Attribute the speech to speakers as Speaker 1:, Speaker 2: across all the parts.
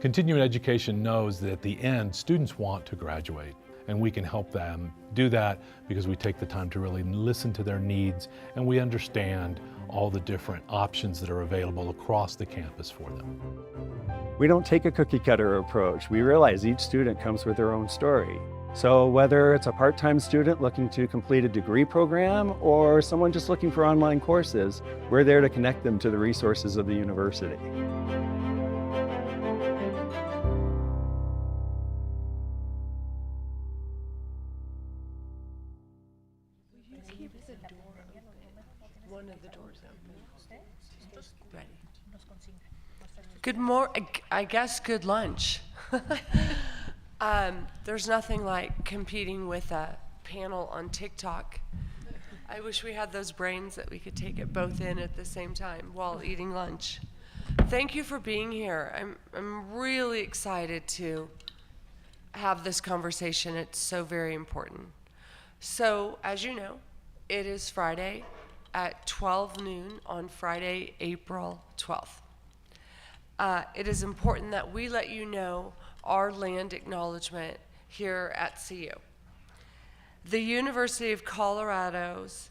Speaker 1: Continuing education knows that at the end, students want to graduate, and we can help them do that because we take the time to really listen to their needs and we understand all the different options that are available across the campus for them.
Speaker 2: We don't take a cookie cutter approach. We realize each student comes with their own story. So whether it's a part-time student looking to complete a degree program or someone just looking for online courses, we're there to connect them to the resources of the university.
Speaker 3: One of the doors open. Ready. Good morning. I guess good lunch. There's nothing like competing with a panel on TikTok. I wish we had those brains that we could take it both in at the same time while eating lunch. Thank you for being here. I'm really excited to have this conversation. It's so very important. So, as you know, it is Friday at 12 noon on Friday, April 12th. It is important that we let you know our land acknowledgement here at CU. The University of Colorado's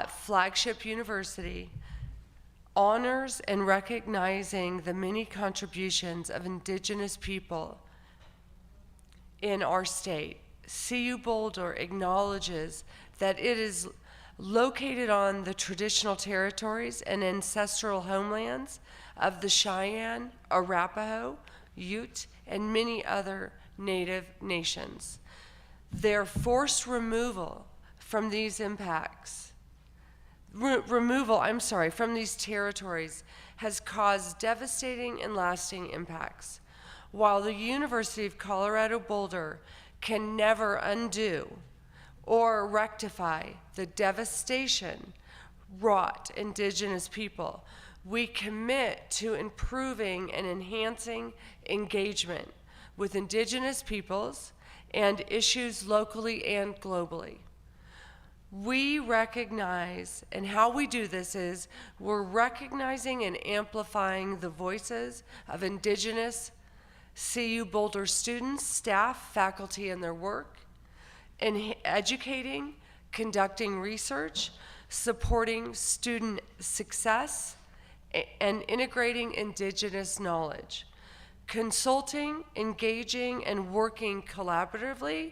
Speaker 3: flagship university honors and recognizing the many contributions of Indigenous people in our state. CU Boulder acknowledges that it is located on the traditional territories and ancestral homelands of the Cheyenne, Arapaho, Ute, and many other Native nations. Their forced removal from these from these territories has caused devastating and lasting impacts. While the University of Colorado Boulder can never undo or rectify the devastation wrought Indigenous people, we commit to improving and enhancing engagement with Indigenous peoples and issues locally and globally. We recognize, and how we do this is, we're recognizing and amplifying the voices of Indigenous CU Boulder students, staff, faculty, and their work, and educating, conducting research, supporting student success, and integrating Indigenous knowledge, consulting, engaging, and working collaboratively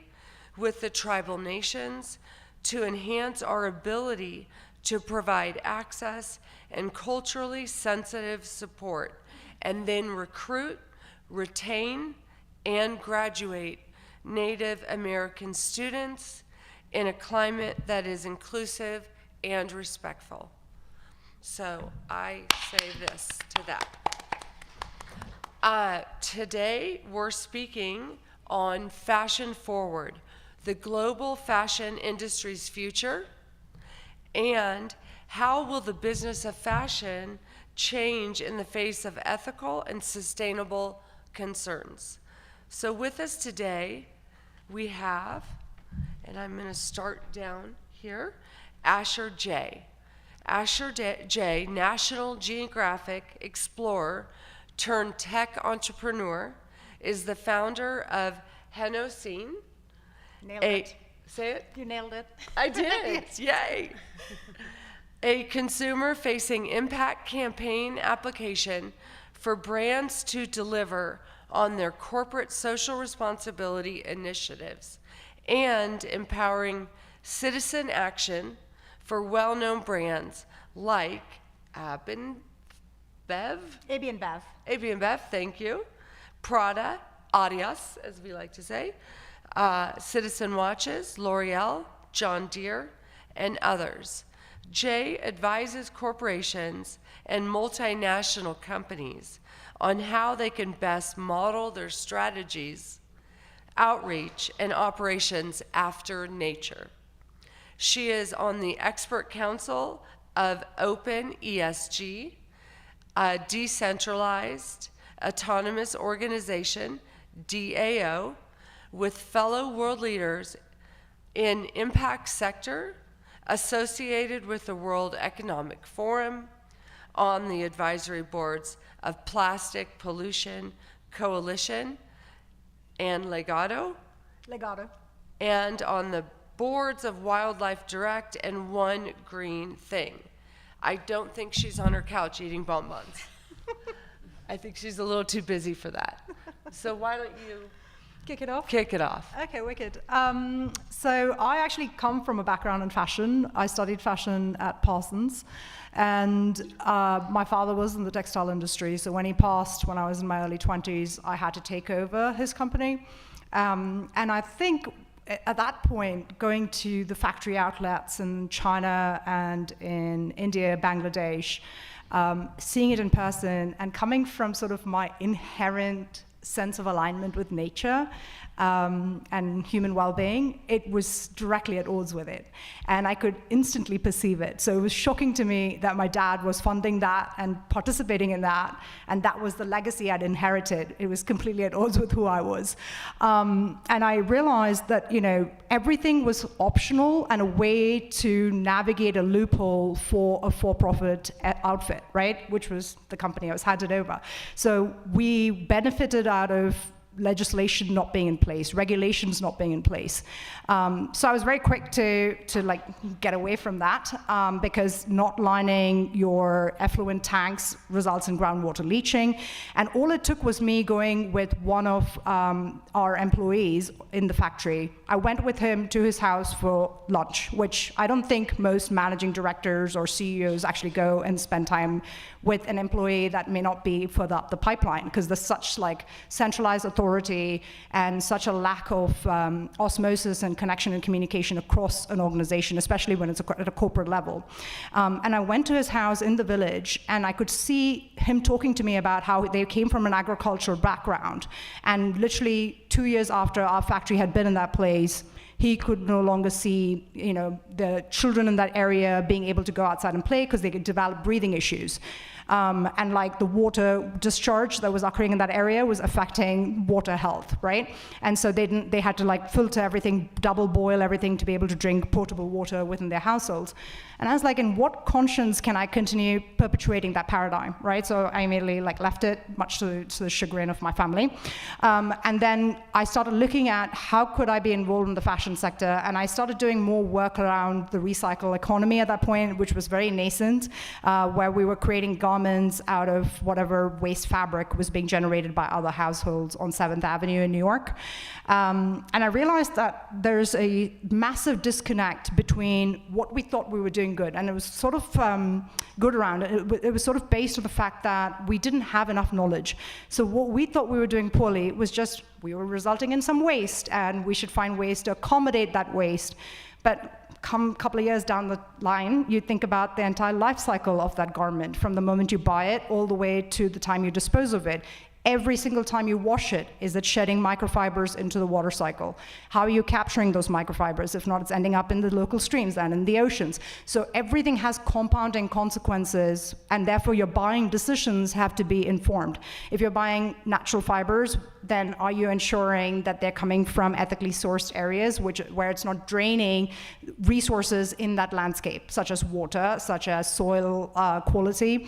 Speaker 3: with the tribal nations to enhance our ability to provide access and culturally sensitive support, and then recruit, retain, and graduate Native American students in a climate that is inclusive and respectful. So I say this to that. Today we're speaking on Fashion Forward, the global fashion industry's future, and how will the business of fashion change in the face of ethical and sustainable concerns. So with us today, we have, and I'm going to start down here, Asher J. Asher J, National Geographic explorer turned tech entrepreneur, is the founder of Henocene.
Speaker 4: Nailed it.
Speaker 3: Say it?
Speaker 4: You nailed it.
Speaker 3: I did. Yay. A consumer-facing impact campaign application for brands to deliver on their corporate social responsibility initiatives and empowering citizen action for well-known brands like AB and Bev, thank you, Prada, Adidas, as we like to say, Citizen Watches, L'Oreal, John Deere, and others. Jay advises corporations and multinational companies on how they can best model their strategies, outreach, and operations after nature. She is on the expert council of Open ESG, a decentralized autonomous organization, DAO, with fellow world leaders in impact sector associated with the World Economic Forum, on the advisory boards of Plastic Pollution Coalition and Legato, and on the boards of Wildlife Direct and One Green Thing. I don't think she's on her couch eating bonbons. I think she's a little too busy for that. So why don't you
Speaker 4: kick it off?
Speaker 3: Kick it off.
Speaker 4: Okay, wicked. So I actually come from a background in fashion. I studied fashion at Parsons, and my father was in the textile industry. So when he passed, when I was in my early 20s, I had to take over his company. And I think at that point, going to the factory outlets in China and in India, Bangladesh, seeing it in person, and coming from sort of my inherent sense of alignment with nature and human well-being, it was directly at odds with it. And I could instantly perceive it. So it was shocking to me that my dad was funding that and participating in that, and that was the legacy I'd inherited. It was completely at odds with who I was. And I realized that, you know, everything was optional and a way to navigate a loophole for a for-profit outfit, right? Which was the company I was handed over. So we benefited out of legislation not being in place, regulations not being in place. So I was very quick to like get away from that because not lining your effluent tanks results in groundwater leaching. And all it took was me going with one of our employees in the factory. I went with him to his house for lunch, which I don't think most managing directors or CEOs actually go and spend time with an employee that may not be further up the pipeline, because there's such like centralized authority and such a lack of osmosis and connection and communication across an organization, especially when it's at a corporate level. And I went to his house in the village, and I could see him talking to me about how they came from an agricultural background. And literally 2 years after our factory had been in that place, he could no longer see, you know, the children in that area being able to go outside and play because they could develop breathing issues. And like the water discharge that was occurring in that area was affecting water health, right? And so they had to like filter everything, double boil everything to be able to drink potable water within their households. And I was like, in what conscience can I continue perpetuating that paradigm, right? So I immediately like left it, much to the chagrin of my family. And then I started looking at how could I be involved in the fashion sector, and I started doing more work around the recycle economy at that point, which was very nascent, where we were creating garments out of whatever waste fabric was being generated by other households on 7th Avenue in New York. And I realized that there's a massive disconnect between what we thought we were doing good, and it was sort of good around it. It was sort of based on the fact that we didn't have enough knowledge. So what we thought we were doing poorly was just we were resulting in some waste, and we should find ways to accommodate that waste. But come a couple of years down the line, you think about the entire life cycle of that garment, from the moment you buy it all the way to the time you dispose of it. Every single time you wash it, is it shedding microfibers into the water cycle? How are you capturing those microfibers? If not, it's ending up in the local streams and in the oceans. So everything has compounding consequences, and therefore your buying decisions have to be informed. If you're buying natural fibers, then are you ensuring that they're coming from ethically sourced areas where it's not draining resources in that landscape, such as water, such as soil quality?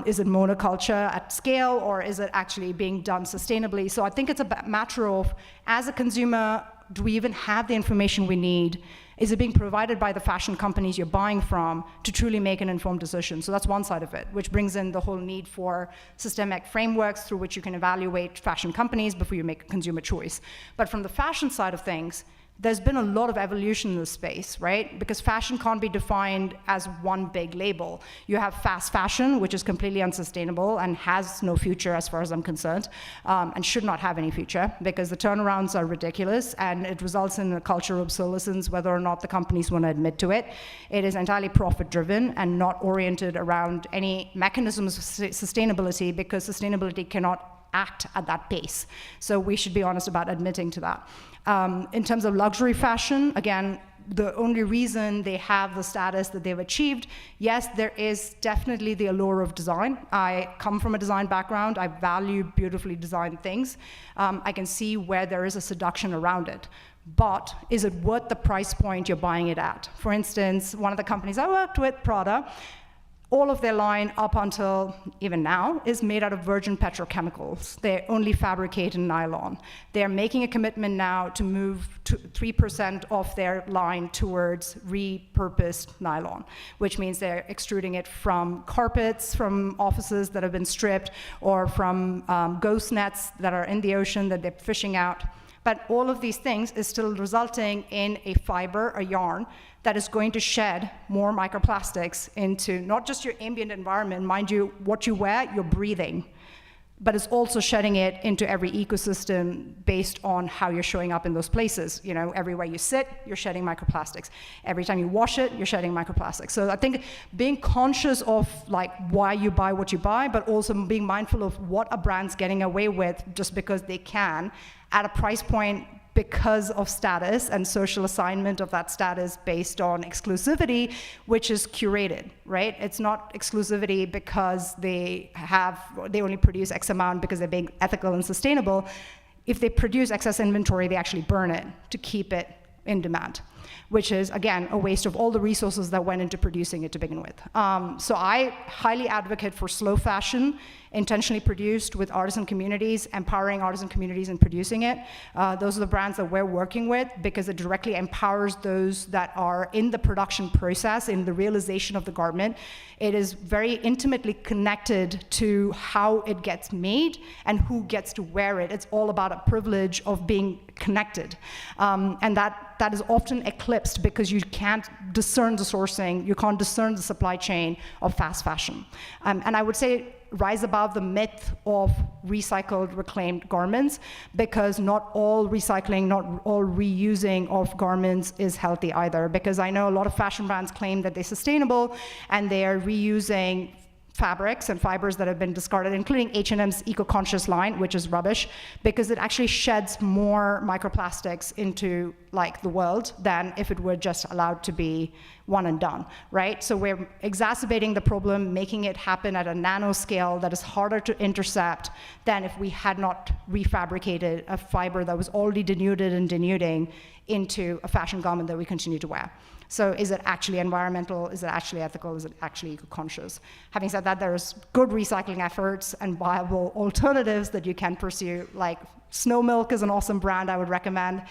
Speaker 4: Is it monoculture at scale, or is it actually being done sustainably? So I think it's a matter of, as a consumer, do we even have the information we need? Is it being provided by the fashion companies you're buying from to truly make an informed decision? So that's one side of it, which brings in the whole need for systemic frameworks through which you can evaluate fashion companies before you make a consumer choice. But from the fashion side of things, there's been a lot of evolution in this space, right? Because fashion can't be defined as one big label. You have fast fashion, which is completely unsustainable and has no future as far as I'm concerned, and should not have any future, because the turnarounds are ridiculous and it results in a culture of obsolescence, whether or not the companies want to admit to it. It is entirely profit-driven and not oriented around any mechanisms of sustainability, because sustainability cannot act at that pace. So we should be honest about admitting to that. In terms of luxury fashion, again, the only reason they have the status that they've achieved, yes, there is definitely the allure of design. I come from a design background. I value beautifully designed things. I can see where there is a seduction around it. But is it worth the price point you're buying it at? For instance, one of the companies I worked with, Prada, all of their line up until even now is made out of virgin petrochemicals. They only fabricate in nylon. They're making a commitment now to move to 3% of their line towards repurposed nylon, which means they're extruding it from carpets, from offices that have been stripped, or from ghost nets that are in the ocean that they're fishing out. But all of these things is still resulting in a fiber, a yarn, that is going to shed more microplastics into not just your ambient environment, mind you, what you wear, you're breathing, but it's also shedding it into every ecosystem based on how you're showing up in those places. You know, everywhere you sit, you're shedding microplastics. Every time you wash it, you're shedding microplastics. So I think being conscious of like why you buy what you buy, but also being mindful of what a brand's getting away with just because they can at a price point because of status and social assignment of that status based on exclusivity, which is curated, right? It's not exclusivity because they only produce X amount because they're being ethical and sustainable. If they produce excess inventory, they actually burn it to keep it in demand, which is, again, a waste of all the resources that went into producing it to begin with. So I highly advocate for slow fashion, intentionally produced with artisan communities, empowering artisan communities in producing it. Those are the brands that we're working with because it directly empowers those that are in the production process, in the realization of the garment. It is very intimately connected to how it gets made and who gets to wear it. It's all about a privilege of being connected. And that is often eclipsed because you can't discern the sourcing, you can't discern the supply chain of fast fashion. And I would say rise above the myth of recycled, reclaimed garments, because not all recycling, not all reusing of garments is healthy either. Because I know a lot of fashion brands claim that they're sustainable and they are reusing fabrics and fibers that have been discarded, including H&M's eco-conscious line, which is rubbish, because it actually sheds more microplastics into like the world than if it were just allowed to be one and done, right? So we're exacerbating the problem, making it happen at a nanoscale that is harder to intercept than if we had not refabricated a fiber that was already denuded and denuding into a fashion garment that we continue to wear. So is it actually environmental? Is it actually ethical? Is it actually eco-conscious? Having said that, there's good recycling efforts and viable alternatives that you can pursue, like Snow Milk is an awesome brand I would recommend.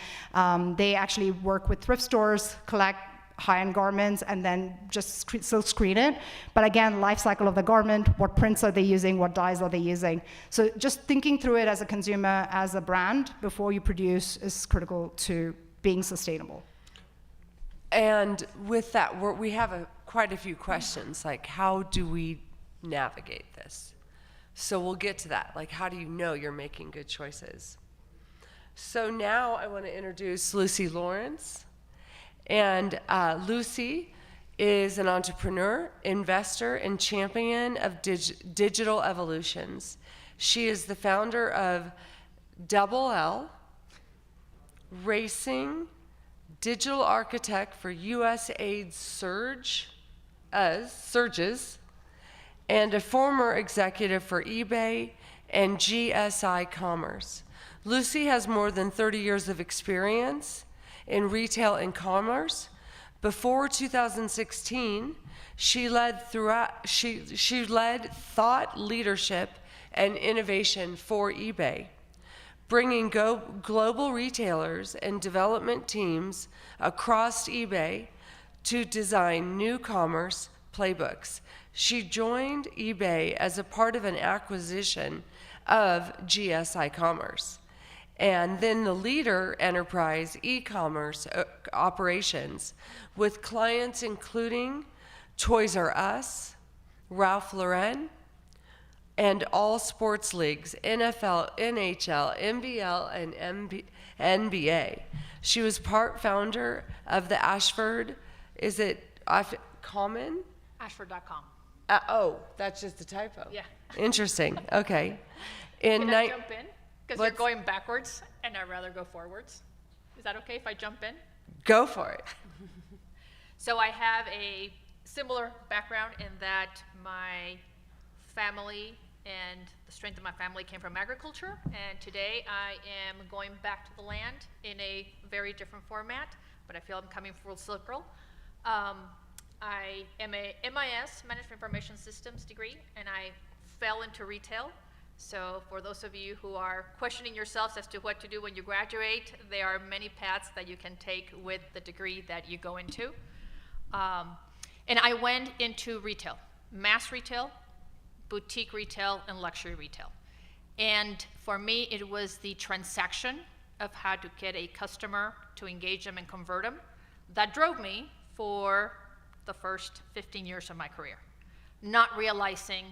Speaker 4: They actually work with thrift stores, collect high-end garments, and then just silk screen it. But again, life cycle of the garment, what prints are they using, what dyes are they using? So just thinking through it as a consumer, as a brand, before you produce is critical to being sustainable.
Speaker 3: And with that, we have quite a few questions, like how do we navigate this? So we'll get to that, like how do you know you're making good choices? So now I want to introduce Lucy Lawrence. And Lucy is an entrepreneur, investor, and champion of digital evolutions. She is the founder of Double L Racing, digital architect for USAID Surges, and a former executive for eBay and GSI Commerce. Lucy has more than 30 years of experience in retail and commerce. Before 2016, she led thought leadership and innovation for eBay, bringing global retailers and development teams across eBay to design new commerce playbooks. She joined eBay as a part of an acquisition of GSI Commerce, and then the leader enterprise e-commerce operations with clients including Toys R Us, Ralph Lauren, and all sports leagues, NFL, NHL, NBL, and NBA. She was part founder of the Ashford, is it common?
Speaker 5: Ashford.com.
Speaker 3: Oh, that's just a typo.
Speaker 5: Yeah.
Speaker 3: Interesting, okay.
Speaker 5: Can I jump in? Because you're going backwards, and I'd rather go forwards. Is that okay if I jump in?
Speaker 3: Go for it.
Speaker 5: So I have a similar background in that my family and the strength of my family came from agriculture, and today I am going back to the land in a very different format, but I feel I'm coming full circle. I am a MIS, Management Information Systems degree, and I fell into retail. So for those of you who are questioning yourselves as to what to do when you graduate, there are many paths that you can take with the degree that you go into. And I went into retail, mass retail, boutique retail, and luxury retail. And for me, it was the transaction of how to get a customer to engage them and convert them that drove me for the first 15 years of my career, not realizing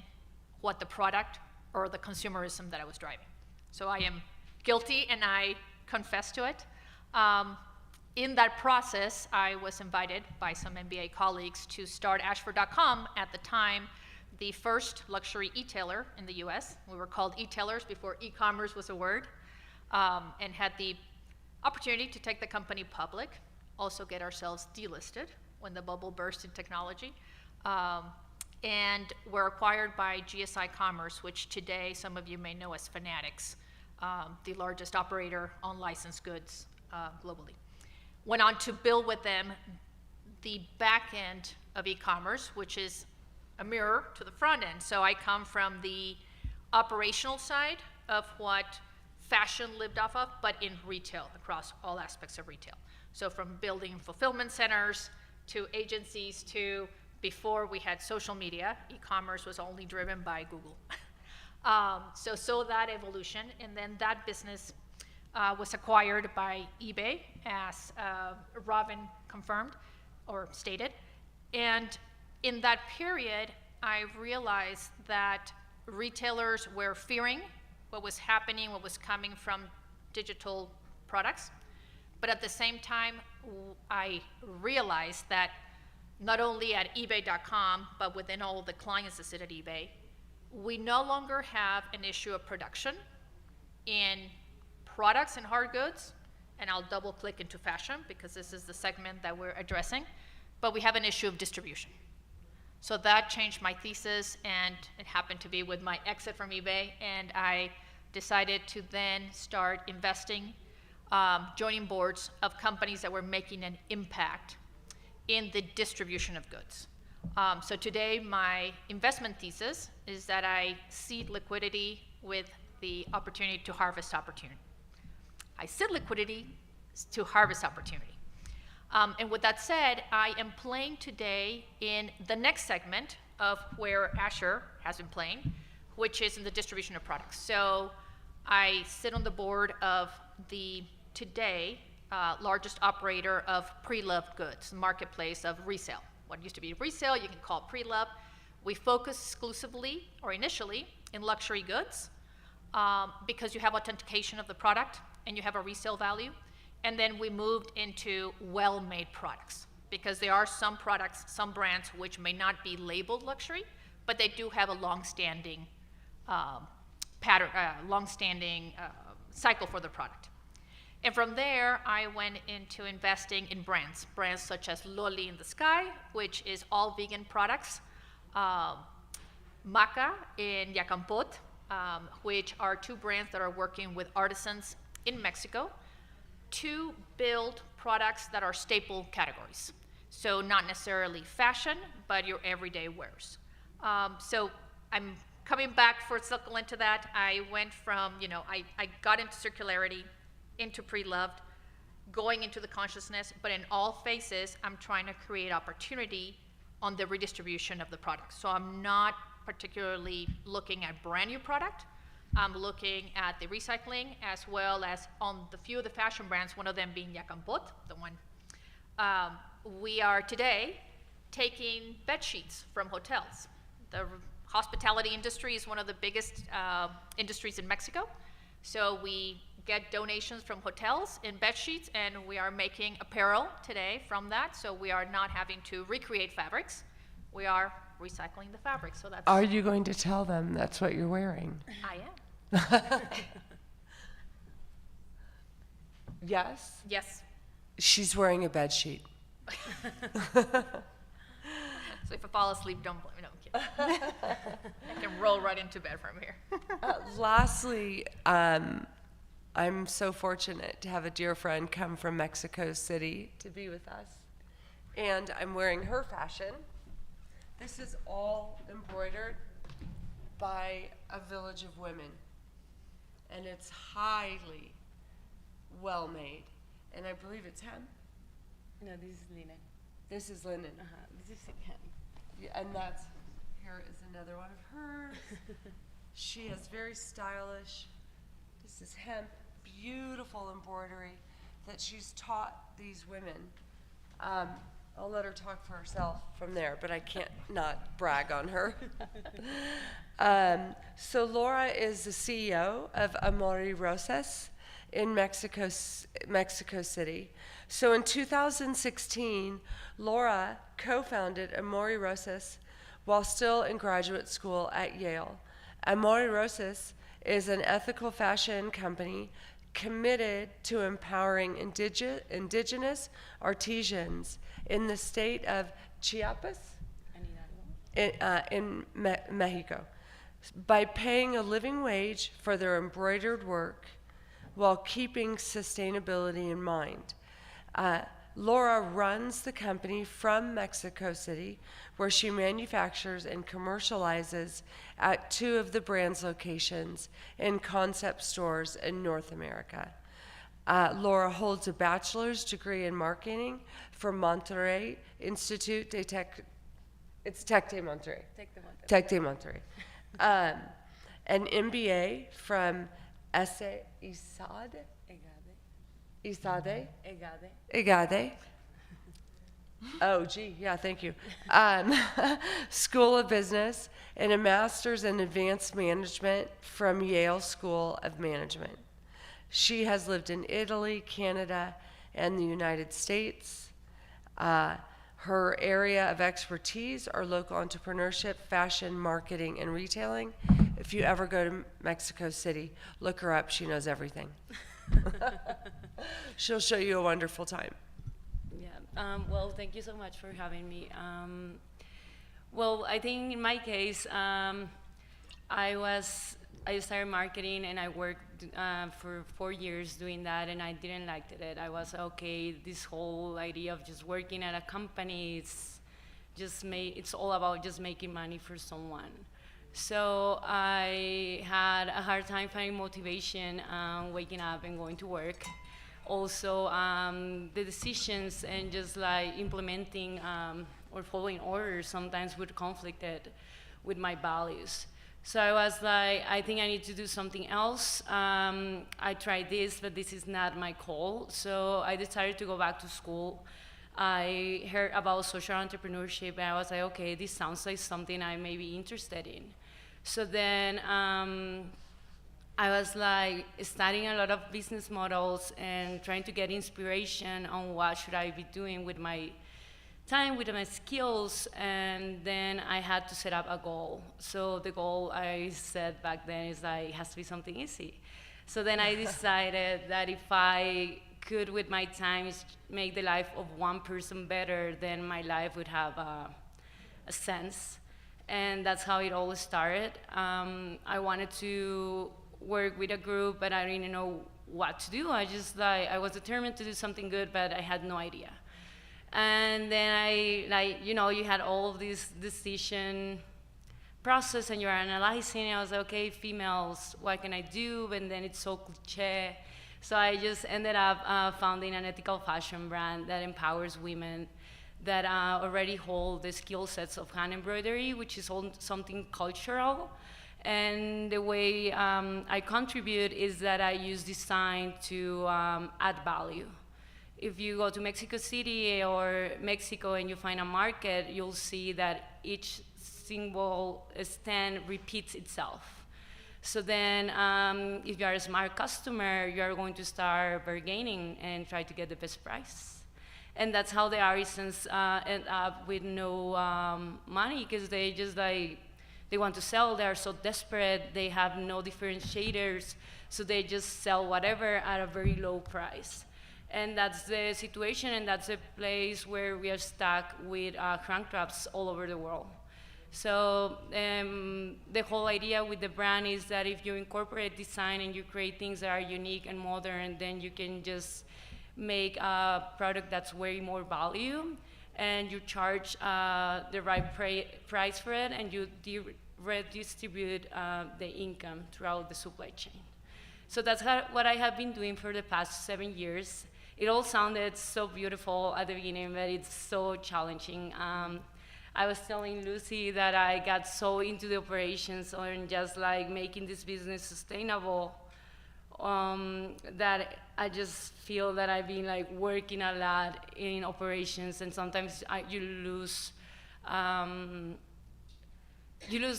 Speaker 5: what the product or the consumerism that I was driving. So I am guilty and I confess to it. In that process, I was invited by some MBA colleagues to start Ashford.com, at the time, the first luxury e-tailer in the US. We were called e-tailers before e-commerce was a word, and had the opportunity to take the company public, also get ourselves delisted when the bubble burst in technology. And were acquired by GSI Commerce, which today some of you may know as Fanatics, the largest operator on licensed goods globally. Went on to build with them the back end of e-commerce, which is a mirror to the front end. So I come from the operational side of what fashion lived off of, but in retail, across all aspects of retail. So from building fulfillment centers to agencies to, before we had social media, e-commerce was only driven by Google. So that evolution, and then that business was acquired by eBay, as Robin confirmed or stated. And in that period, I realized that retailers were fearing what was happening, what was coming from digital products. But at the same time, I realized that not only at eBay.com, but within all the clients that sit at eBay, we no longer have an issue of production in products and hard goods, and I'll double click into fashion because this is the segment that we're addressing, but we have an issue of distribution. So that changed my thesis, and it happened to be with my exit from eBay, and I decided to then start investing, joining boards of companies that were making an impact in the distribution of goods. So today, my investment thesis is that I seed liquidity with the opportunity to harvest opportunity. I seed liquidity to harvest opportunity. And with that said, I am playing today in the next segment of where Asher has been playing, which is in the distribution of products. So I sit on the board of the today largest operator of pre-loved goods, marketplace of resale. What used to be resale, you can call it pre-love. We focus exclusively, or initially, in luxury goods because you have authentication of the product and you have a resale value. And then we moved into well-made products because there are some products, some brands which may not be labeled luxury, but they do have a long-standing pattern, long-standing cycle for the product. And from there, I went into investing in brands such as Loli in the Sky, which is all vegan products, Maca in Yacampot, which are two brands that are working with artisans in Mexico to build products that are staple categories. So not necessarily fashion, but your everyday wears. So I'm coming back for a circle into that. I went from, I got into circularity, into pre-loved, going into the consciousness, but in all phases, I'm trying to create opportunity on the redistribution of the product. So I'm not particularly looking at brand new product. I'm looking at the recycling as well as on the few of the fashion brands, one of them being Yacampot, the one. We are today taking bed sheets from hotels. The hospitality industry is one of the biggest industries in Mexico. So we get donations from hotels in bed sheets, and we are making apparel today from that. So we are not having to recreate fabrics. We are recycling the fabric. So that's.
Speaker 3: Are you going to tell them that's what you're wearing?
Speaker 5: I am.
Speaker 3: Yes?
Speaker 5: Yes.
Speaker 3: She's wearing a bed sheet.
Speaker 5: So if I fall asleep, don't blame me. No, I'm kidding. I can roll right into bed from here.
Speaker 3: Lastly, I'm so fortunate to have a dear friend come from Mexico City to be with us. And I'm wearing her fashion. This is all embroidered by a village of women. And it's highly well made. And I believe it's hem.
Speaker 6: No, this is linen.
Speaker 3: This is linen.
Speaker 6: This is hem.
Speaker 3: Yeah, and that's, here is another one of hers. She is very stylish. This is hemp, beautiful embroidery that she's taught these women. I'll let her talk for herself from there, but I can't not brag on her. So Laura is the CEO of Amori Rosas in Mexico City. So in 2016, Laura co-founded Amori Rosas while still in graduate school at Yale. Amori Rosas is an ethical fashion company committed to empowering indigenous artisans in the state of Chiapas in Mexico by paying a living wage for their embroidered work while keeping sustainability in mind. Laura runs the company from Mexico City, where she manufactures and commercializes at 2 of the brand's locations in concept stores in North America. Laura holds a bachelor's degree in marketing from Monterrey Institute de Tec. It's Tec de Monterrey. Tec de Monterrey. An MBA from ISADE. Oh, gee, yeah, thank you. School of Business and a master's in advanced management from Yale School of Management. She has lived in Italy, Canada, and the United States. Her area of expertise are local entrepreneurship, fashion, marketing, and retailing. If you ever go to Mexico City, look her up. She knows everything. She'll show you a wonderful time.
Speaker 6: Yeah. Well, thank you so much for having me. Well, I think in my case, I started marketing and I worked for 4 years doing that, and I didn't like it. I was okay. This whole idea of just working at a company, it's all about just making money for someone. So I had a hard time finding motivation, waking up and going to work. Also, the decisions and just like implementing or following orders sometimes would conflicted with my values. So I was like, I think I need to do something else. I tried this, but this is not my call. So I decided to go back to school. I heard about social entrepreneurship, and I was like, okay, this sounds like something I may be interested in. So then I was like studying a lot of business models and trying to get inspiration on what should I be doing with my time, with my skills, and then I had to set up a goal. So the goal I said back then is like, it has to be something easy. So then I decided that if I could, with my time, make the life of one person better, then my life would have a sense. And that's how it all started. I wanted to work with a group, but I didn't know what to do. I was determined to do something good, but I had no idea. And then you had all of this decision process and you're analyzing, and I was like, okay, females, what can I do? And then it's so cliche. So I just ended up founding an ethical fashion brand that empowers women that already hold the skill sets of hand embroidery, which is something cultural. And the way I contribute is that I use design to add value. If you go to Mexico City or Mexico and you find a market, you'll see that each single stand repeats itself. So then if you are a smart customer, you're going to start bargaining and try to get the best price. And that's how the artisans end up with no money, because they just they want to sell. They are so desperate. They have no differentiators, so they just sell whatever at a very low price. And that's the situation, and that's a place where we are stuck with crank traps all over the world. So the whole idea with the brand is that if you incorporate design and you create things that are unique and modern, then you can just make a product that's way more value. and you charge the right price for it, and you redistribute the income throughout the supply chain. So that's what I have been doing for the past 7 years. It all sounded so beautiful at the beginning, but it's so challenging. I was telling Lucy that I got so into the operations and just like making this business sustainable, that I just feel that I've been like working a lot in operations, and sometimes you lose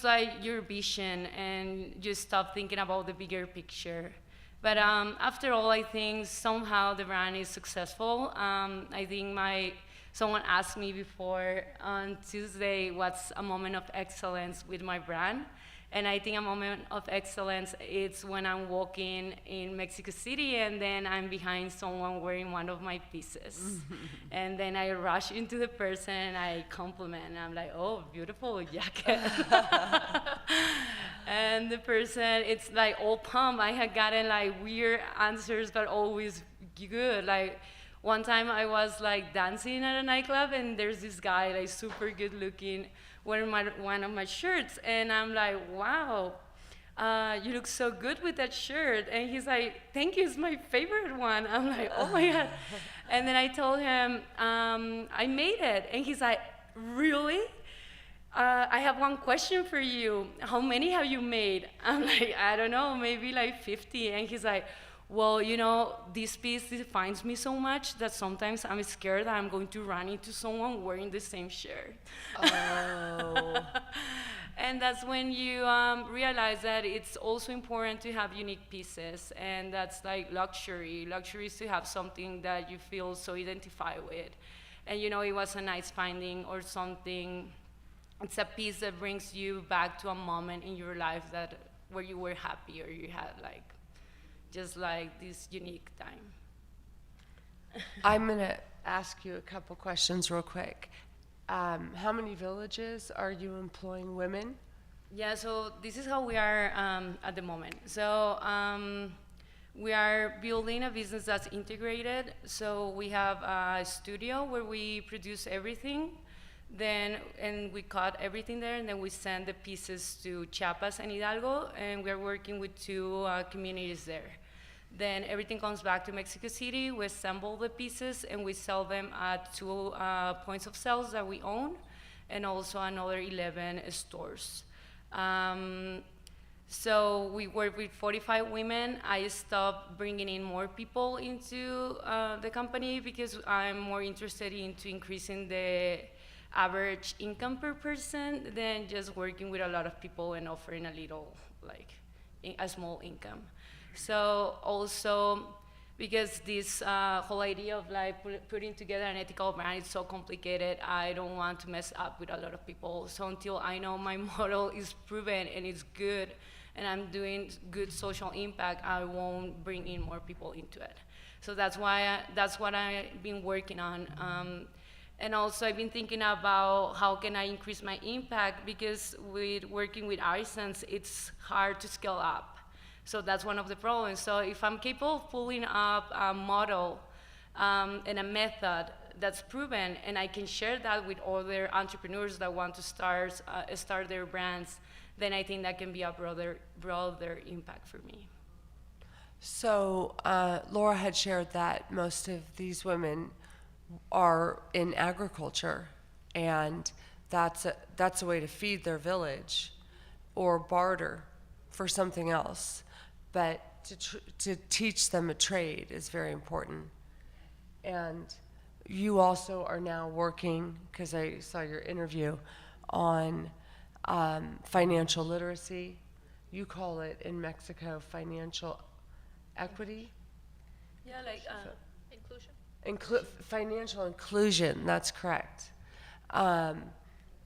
Speaker 6: like your vision and you stop thinking about the bigger picture. But after all, I think somehow the brand is successful. I think someone asked me before on Tuesday what's a moment of excellence with my brand. And I think a moment of excellence is when I'm walking in Mexico City and then I'm behind someone wearing one of my pieces. And then I rush into the person and I compliment. And I'm like, oh, beautiful jacket. And the person, it's like all pumped. I had gotten like weird answers, but always good. Like one time I was like dancing at a nightclub and there's this guy like super good looking wearing one of my shirts, and I'm like, wow, you look so good with that shirt. And he's like, thank you, it's my favorite one. I'm like, oh my God. And then I told him, I made it. And he's like, really? I have one question for you. How many have you made? I'm like, I don't know, maybe like 50. And he's like, well, you know, this piece defines me so much that sometimes I'm scared that I'm going to run into someone wearing the same shirt.
Speaker 3: Oh.
Speaker 6: And that's when you realize that it's also important to have unique pieces, and that's like luxury. Luxury is to have something that you feel so identified with. And you know, it was a nice finding or something. It's a piece that brings you back to a moment in your life where you were happy or you had like just like this unique time.
Speaker 3: I'm going to ask you a couple questions real quick. How many villages are you employing women?
Speaker 6: Yeah, so this is how we are at the moment. So we are building a business that's integrated. So we have a studio where we produce everything, and we cut everything there, and then we send the pieces to Chiapas and Hidalgo, and we're working with 2 communities there. Then everything comes back to Mexico City, we assemble the pieces, and we sell them at 2 points of sales that we own, and also another 11 stores. So we work with 45 women. I stopped bringing in more people into the company because I'm more interested into increasing the average income per person than just working with a lot of people and offering a little, like, a small income. So also, because this whole idea of like putting together an ethical brand is so complicated, I don't want to mess up with a lot of people. So until I know my model is proven and it's good, and I'm doing good social impact, I won't bring in more people into it. So that's what I've been working on. And also I've been thinking about how can I increase my impact, because with working with artisans, it's hard to scale up. So that's one of the problems. So if I'm capable of pulling up a model and a method that's proven, and I can share that with other entrepreneurs that want to start their brands, then I think that can be a broader impact for me.
Speaker 3: So Laura had shared that most of these women are in agriculture, and that's a way to feed their village or barter for something else. But to teach them a trade is very important. And you also are now working, because I saw your interview, on financial literacy. You call it in Mexico financial equity?
Speaker 6: Yeah, like
Speaker 5: Inclusion?
Speaker 3: Financial inclusion, that's correct. And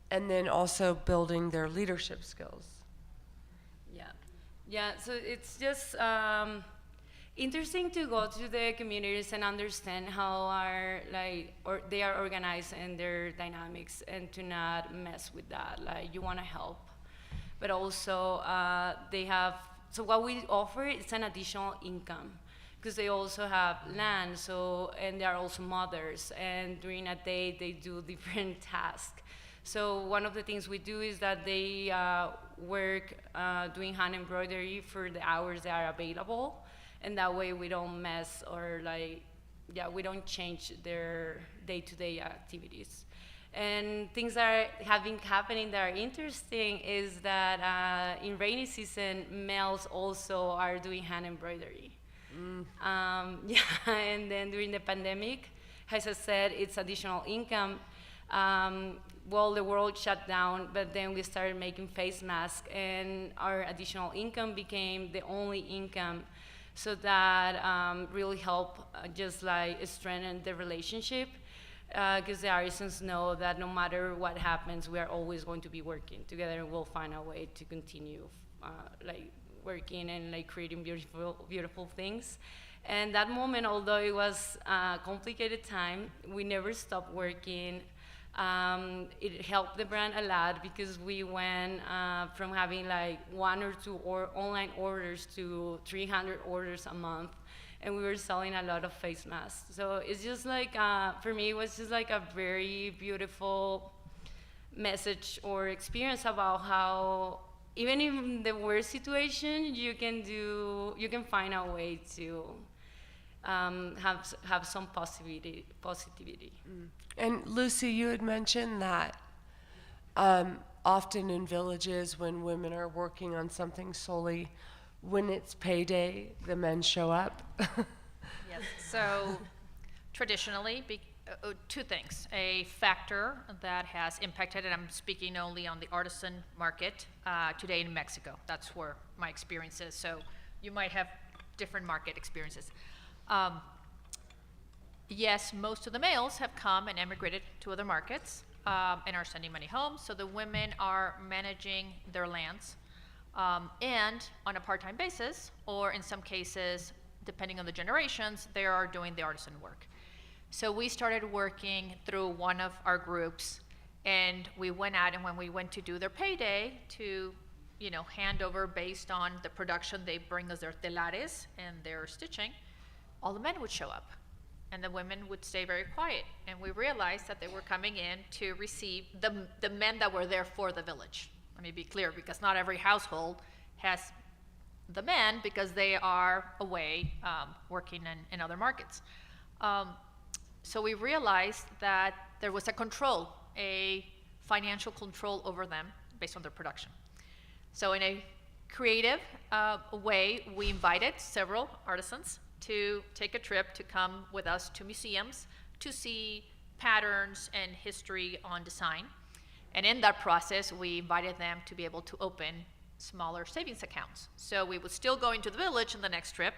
Speaker 3: then also building their leadership skills.
Speaker 6: Yeah, so it's just interesting to go to the communities and understand how they are organized and their dynamics, and to not mess with that. Like, you want to help, but also so what we offer is an additional income, because they also have land, so, and they are also mothers, and during a day they do different tasks. So one of the things we do is that they work doing hand embroidery for the hours they are available, and that way we don't mess or like, yeah, we don't change their day-to-day activities. And things that have been happening that are interesting is that in rainy season, males also are doing hand embroidery. Yeah, and then during the pandemic, as I said, it's additional income. Well, the world shut down, but then we started making face masks, and our additional income became the only income. So that really helped just like strengthen the relationship, because the artisans know that no matter what happens, we are always going to be working together, and we'll find a way to continue like working and like creating beautiful things. And that moment, although it was a complicated time, we never stopped working. It helped the brand a lot because we went from having like 1 or 2 online orders to 300 orders a month, and we were selling a lot of face masks. So it's just like, for me, it was just like a very beautiful message or experience about how even in the worst situation, you can find a way to have some positivity.
Speaker 3: And Lucy, you had mentioned that often in villages when women are working on something solely, when it's payday, the men show up.
Speaker 5: Yes, so traditionally, two things. A factor that has impacted, and I'm speaking only on the artisan market today in Mexico. That's where my experience is. So you might have different market experiences. Yes, most of the males have come and emigrated to other markets and are sending money home. So the women are managing their lands and on a part-time basis, or in some cases, depending on the generations, they are doing the artisan work. So we started working through one of our groups, and we went out, and when we went to do their payday to, you know, hand over based on the production, they bring us their telares and their stitching, all the men would show up. And the women would stay very quiet. And we realized that they were coming in to receive the men that were there for the village. Let me be clear, because not every household has the men because they are away working in other markets. So we realized that there was a control, a financial control over them based on their production. So in a creative way, we invited several artisans to take a trip to come with us to museums to see patterns and history on design. And in that process, we invited them to be able to open smaller savings accounts. So we would still go into the village in the next trip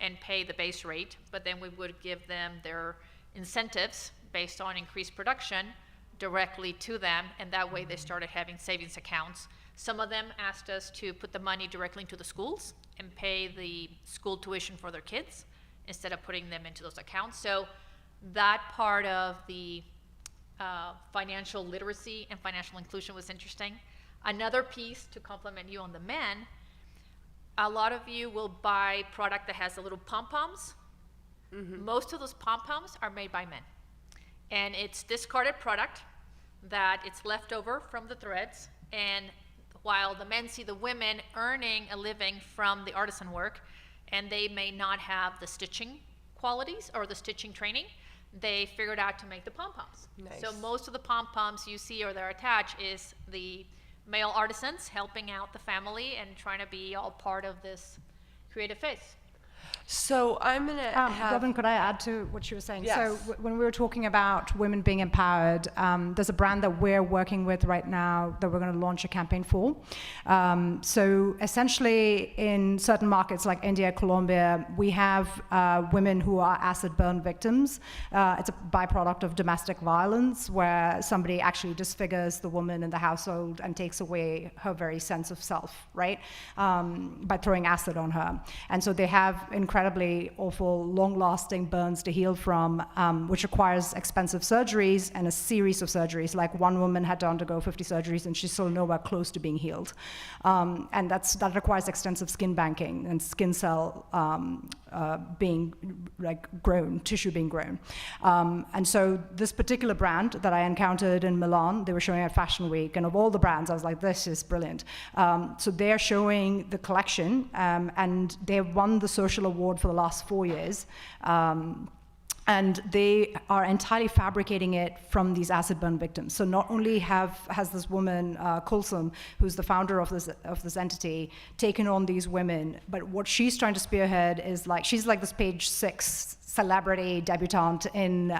Speaker 5: and pay the base rate, but then we would give them their incentives based on increased production directly to them, and that way they started having savings accounts. Some of them asked us to put the money directly into the schools and pay the school tuition for their kids instead of putting them into those accounts. So that part of the financial literacy and financial inclusion was interesting. Another piece to compliment you on the men, a lot of you will buy product that has the little pom-poms. Mm-hmm. Most of those pom-poms are made by men. And it's discarded product that it's left over from the threads, and while the men see the women earning a living from the artisan work, and they may not have the stitching qualities or the stitching training, they figured out to make the pom-poms. Nice. So most of the pom-poms you see or they're attached is the male artisans helping out the family and trying to be all part of this creative phase.
Speaker 3: So I'm going to
Speaker 4: Devin, could I add to what you were saying?
Speaker 3: Yes.
Speaker 4: So when we were talking about women being empowered, there's a brand that we're working with right now that we're going to launch a campaign for. So essentially in certain markets like India, Colombia, we have women who are acid burn victims. It's a byproduct of domestic violence where somebody actually disfigures the woman in the household and takes away her very sense of self, right? By throwing acid on her. And so they have incredibly awful, long-lasting burns to heal from, which requires expensive surgeries and a series of surgeries. Like one woman had to undergo 50 surgeries and she's still nowhere close to being healed. And that requires extensive skin banking and skin cell being grown, tissue being grown. And so this particular brand that I encountered in Milan, they were showing at Fashion Week, and of all the brands, I was like, this is brilliant. So they're showing the collection, and they've won the social award for the last 4 years. And they are entirely fabricating it from these acid burn victims. So not only has this woman, Kulsum, who's the founder of this entity, taken on these women, but what she's trying to spearhead is she's like this page 6 celebrity debutante in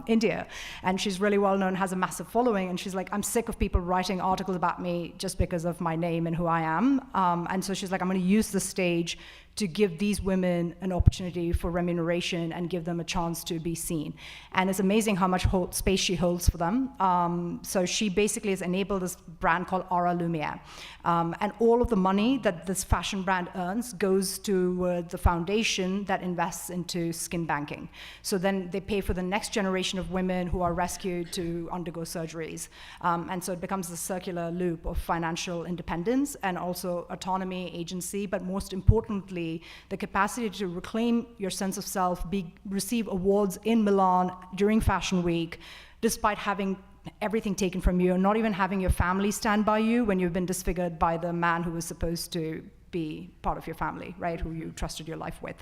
Speaker 4: India, and she's really well known, has a massive following, and she's like, I'm sick of people writing articles about me just because of my name and who I am. And so she's like, I'm going to use the stage to give these women an opportunity for remuneration and give them a chance to be seen. And it's amazing how much space she holds for them. So she basically has enabled this brand called Aura Lumiere. And all of the money that this fashion brand earns goes to the foundation that invests into skin banking. So then they pay for the next generation of women who are rescued to undergo surgeries. And so it becomes a circular loop of financial independence and also autonomy, agency, but most importantly, the capacity to reclaim your sense of self, receive awards in Milan during Fashion Week, despite having everything taken from you, and not even having your family stand by you when you've been disfigured by the man who was supposed to be part of your family, right, who you trusted your life with.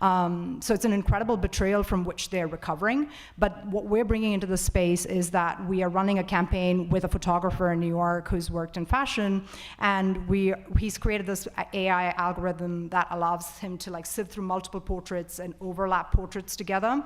Speaker 4: So it's an incredible betrayal from which they're recovering. But what we're bringing into the space is that we are running a campaign with a photographer in New York who's worked in fashion, and he's created this AI algorithm that allows him to sift through multiple portraits and overlap portraits together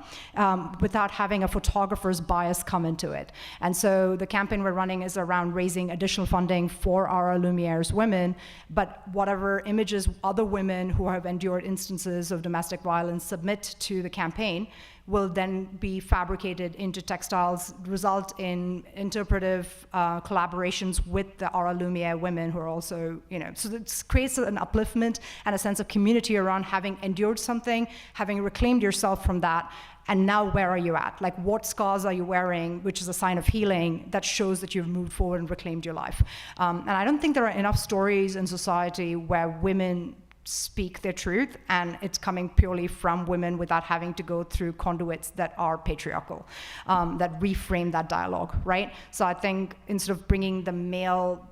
Speaker 4: without having a photographer's bias come into it. And so the campaign we're running is around raising additional funding for Aura Lumiere's women, but whatever images other women who have endured instances of domestic violence submit to the campaign will then be fabricated into textiles, result in interpretive collaborations with the Aura Lumiere women who are also, so it creates an upliftment and a sense of community around having endured something, having reclaimed yourself from that, and now where are you at? What scars are you wearing, which is a sign of healing that shows that you've moved forward and reclaimed your life. And I don't think there are enough stories in society where women speak their truth, and it's coming purely from women without having to go through conduits that are patriarchal, that reframe that dialogue, right? So I think instead of bringing the male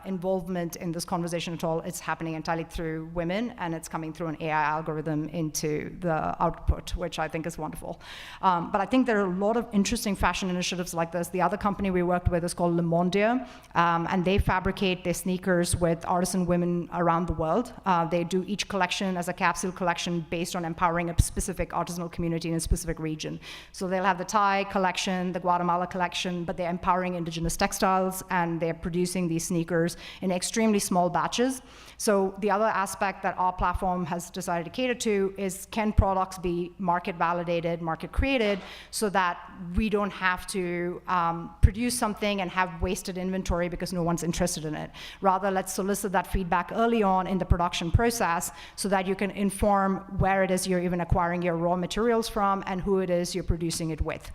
Speaker 4: involvement in this conversation at all, it's happening entirely through women, and it's coming through an AI algorithm into the output, which I think is wonderful. But I think there are a lot of interesting fashion initiatives like this. The other company we worked with is called Le Mondia, and they fabricate their sneakers with artisan women around the world. They do each collection as a capsule collection based on empowering a specific artisanal community in a specific region. So they'll have the Thai collection, the Guatemala collection, but they're empowering indigenous textiles, and they're producing these sneakers in extremely small batches. So the other aspect that our platform has decided to cater to is, can products be market validated, market created, so that we don't have to produce something and have wasted inventory because no one's interested in it. Rather, let's solicit that feedback early on in the production process so that you can inform where it is you're even acquiring your raw materials from and who it is you're producing it with.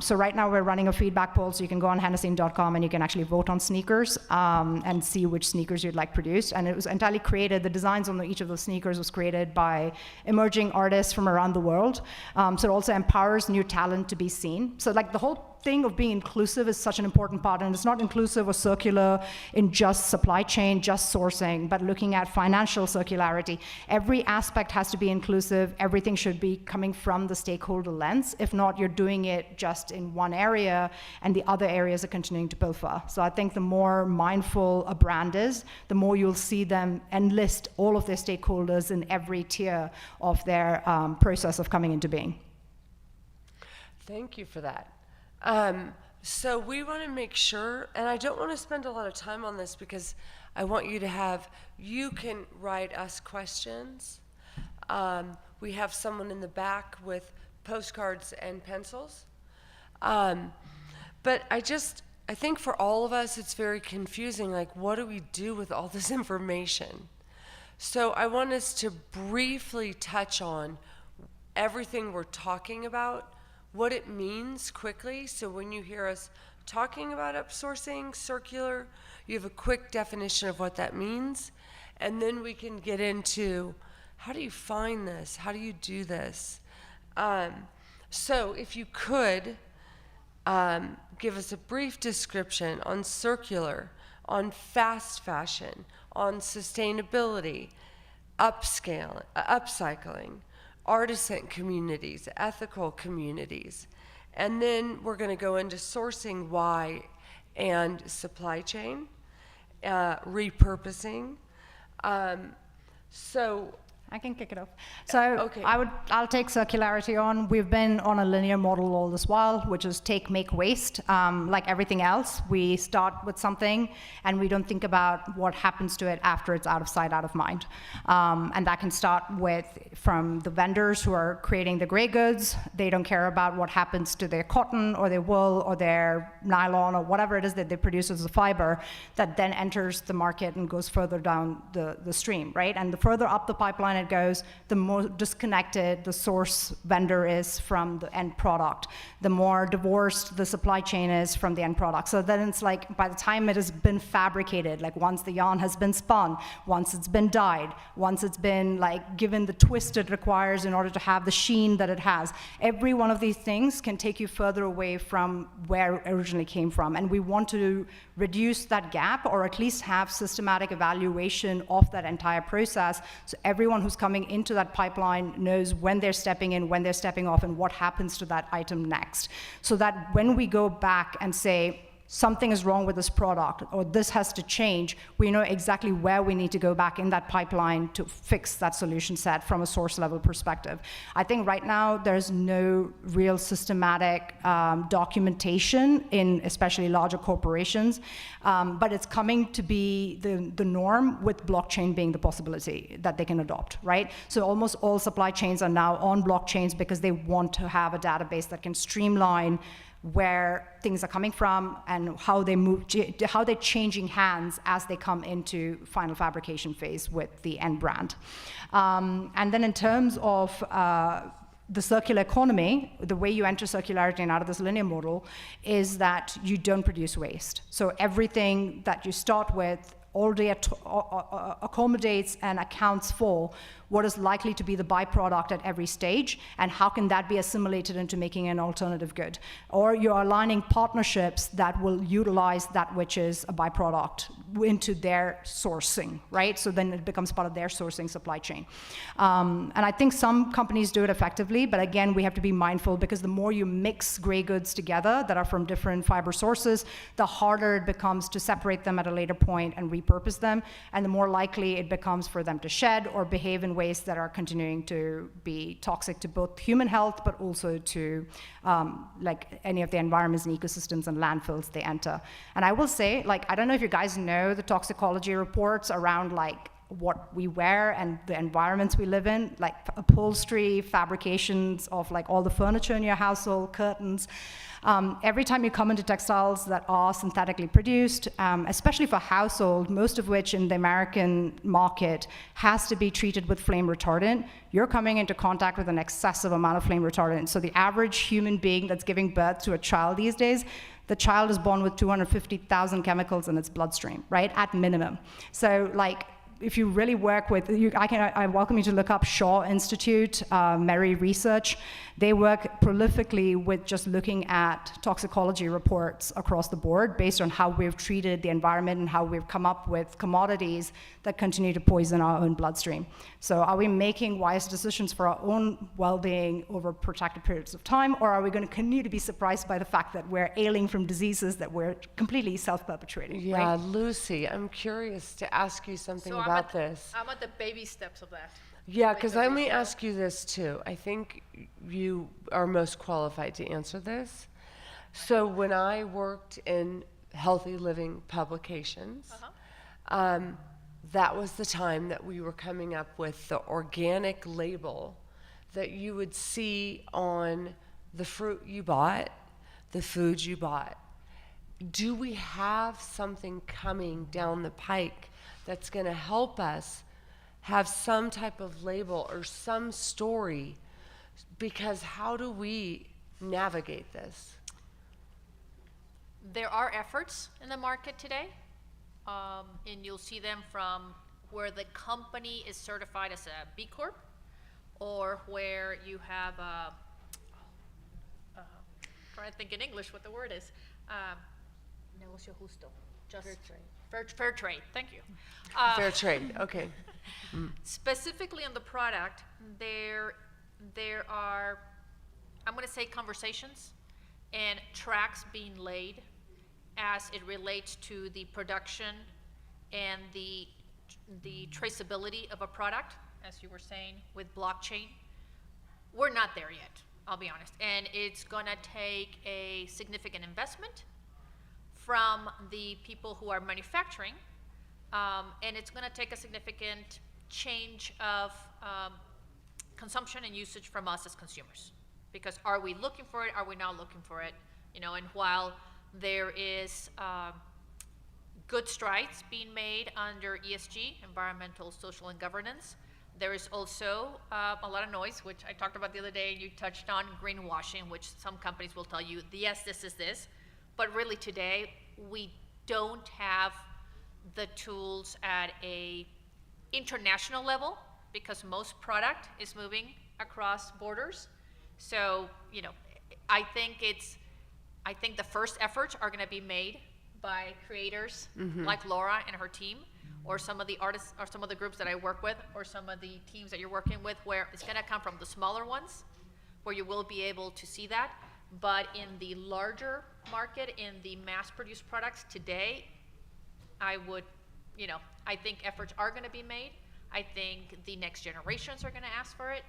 Speaker 4: So right now we're running a feedback poll, so you can go on hennessy.com and you can actually vote on sneakers and see which sneakers you'd like produced. And it was entirely created, the designs on each of those sneakers was created by emerging artists from around the world. So it also empowers new talent to be seen. So the whole thing of being inclusive is such an important part, and it's not inclusive or circular in just supply chain, just sourcing, but looking at financial circularity. Every aspect has to be inclusive. Everything should be coming from the stakeholder lens. If not, you're doing it just in one area and the other areas are continuing to pilfer. So I think the more mindful a brand is, the more you'll see them enlist all of their stakeholders in every tier of their process of coming into being.
Speaker 3: Thank you for that. So we want to make sure, and I don't want to spend a lot of time on this because I want you can write us questions. We have someone in the back with postcards and pencils. But I think for all of us, it's very confusing. What do we do with all this information? So I want us to briefly touch on everything we're talking about, what it means quickly. So when you hear us talking about upsourcing, circular, you have a quick definition of what that means. And then we can get into, how do you find this? How do you do this? So if you could give us a brief description on circular, on fast fashion, on sustainability, upcycling, artisan communities, ethical communities. And then we're going to go into sourcing, why, and supply chain, repurposing. So
Speaker 4: I can kick it off. So
Speaker 3: okay.
Speaker 4: I'll take circularity on. We've been on a linear model all this while, which is take, make, waste. Like everything else, we start with something and we don't think about what happens to it after it's out of sight, out of mind. And that can start from the vendors who are creating the gray goods. They don't care about what happens to their cotton or their wool or their nylon or whatever it is that they produce as a fiber that then enters the market and goes further down the stream, right? And the further up the pipeline it goes, the more disconnected the source vendor is from the end product, the more divorced the supply chain is from the end product. So then it's like, by the time it has been fabricated, like once the yarn has been spun, once it's been dyed, once it's been like given the twist it requires in order to have the sheen that it has, every one of these things can take you further away from where it originally came from. And we want to reduce that gap, or at least have systematic evaluation of that entire process, so everyone who's coming into that pipeline knows when they're stepping in, when they're stepping off, and what happens to that item next. So that when we go back and say, something is wrong with this product, or this has to change, we know exactly where we need to go back in that pipeline to fix that solution set from a source level perspective. I think right now there's no real systematic documentation in especially larger corporations, but it's coming to be the norm, with blockchain being the possibility that they can adopt, right? So almost all supply chains are now on blockchains because they want to have a database that can streamline where things are coming from and how they move, how they're changing hands as they come into final fabrication phase with the end brand. And then in terms of the circular economy, the way you enter circularity and out of this linear model is that you don't produce waste. So everything that you start with already accommodates and accounts for what is likely to be the byproduct at every stage, and how can that be assimilated into making an alternative good. Or you're aligning partnerships that will utilize that which is a byproduct into their sourcing, right? So then it becomes part of their sourcing supply chain. And I think some companies do it effectively, but again, we have to be mindful, because the more you mix gray goods together that are from different fiber sources, the harder it becomes to separate them at a later point and repurpose them, and the more likely it becomes for them to shed or behave in ways that are continuing to be toxic to both human health, but also to like any of the environments and ecosystems and landfills they enter. And I will say, like, I don't know if you guys know the toxicology reports around like what we wear and the environments we live in, like upholstery, fabrications of like all the furniture in your household, curtains. Every time you come into textiles that are synthetically produced, especially for household, most of which in the American market has to be treated with flame retardant, you're coming into contact with an excessive amount of flame retardant. So the average human being that's giving birth to a child these days, the child is born with 250,000 chemicals in its bloodstream, right, at minimum. So like, if you really work with, I welcome you to look up Shaw Institute, Merry Research. They work prolifically with just looking at toxicology reports across the board based on how we've treated the environment and how we've come up with commodities that continue to poison our own bloodstream. So are we making wise decisions for our own well-being over protracted periods of time, or are we going to continue to be surprised by the fact that we're ailing from diseases that we're completely self-perpetrating?
Speaker 3: Yeah,
Speaker 4: right?
Speaker 3: Lucy, I'm curious to ask you something
Speaker 5: So
Speaker 3: about this.
Speaker 5: I'm at the baby steps of that.
Speaker 3: Yeah, because let me
Speaker 5: resale.
Speaker 3: ask you this too. I think you are most qualified to answer this. So when I worked in healthy living publications, that was the time that we were coming up with the organic label that you would see on the fruit you bought, the food you bought. Do we have something coming down the pike that's going to help us have some type of label or some story, because how do we navigate this?
Speaker 5: There are efforts in the market today, and you'll see them from where the company is certified as a B Corp, or where you have trying to think in English what the word is. Negocio justo. Just fair trade. Thank you.
Speaker 3: Fair trade, okay.
Speaker 5: Specifically on the product, there are, I'm going to say, conversations and tracks being laid as it relates to the production and the traceability of a product, as you were saying, with blockchain. We're not there yet, I'll be honest. And it's going to take a significant investment from the people who are manufacturing, and it's going to take a significant change of consumption and usage from us as consumers. Because are we looking for it? Are we not looking for it? You know, and while there is good strides being made under ESG, environmental, social, and governance, there is also a lot of noise, which I talked about the other day. You touched on greenwashing, which some companies will tell you, yes, this is this. But really today, we don't have the tools at a international level, because most product is moving across borders. So, you know, I think the first efforts are going to be made by creators like Laura and her team, or some of the artists, or some of the groups that I work with, or some of the teams that you're working with, where it's going to come from the smaller ones, where you will be able to see that. But in the larger market, in the mass-produced products today, I think efforts are going to be made. I think the next generations are going to ask for it.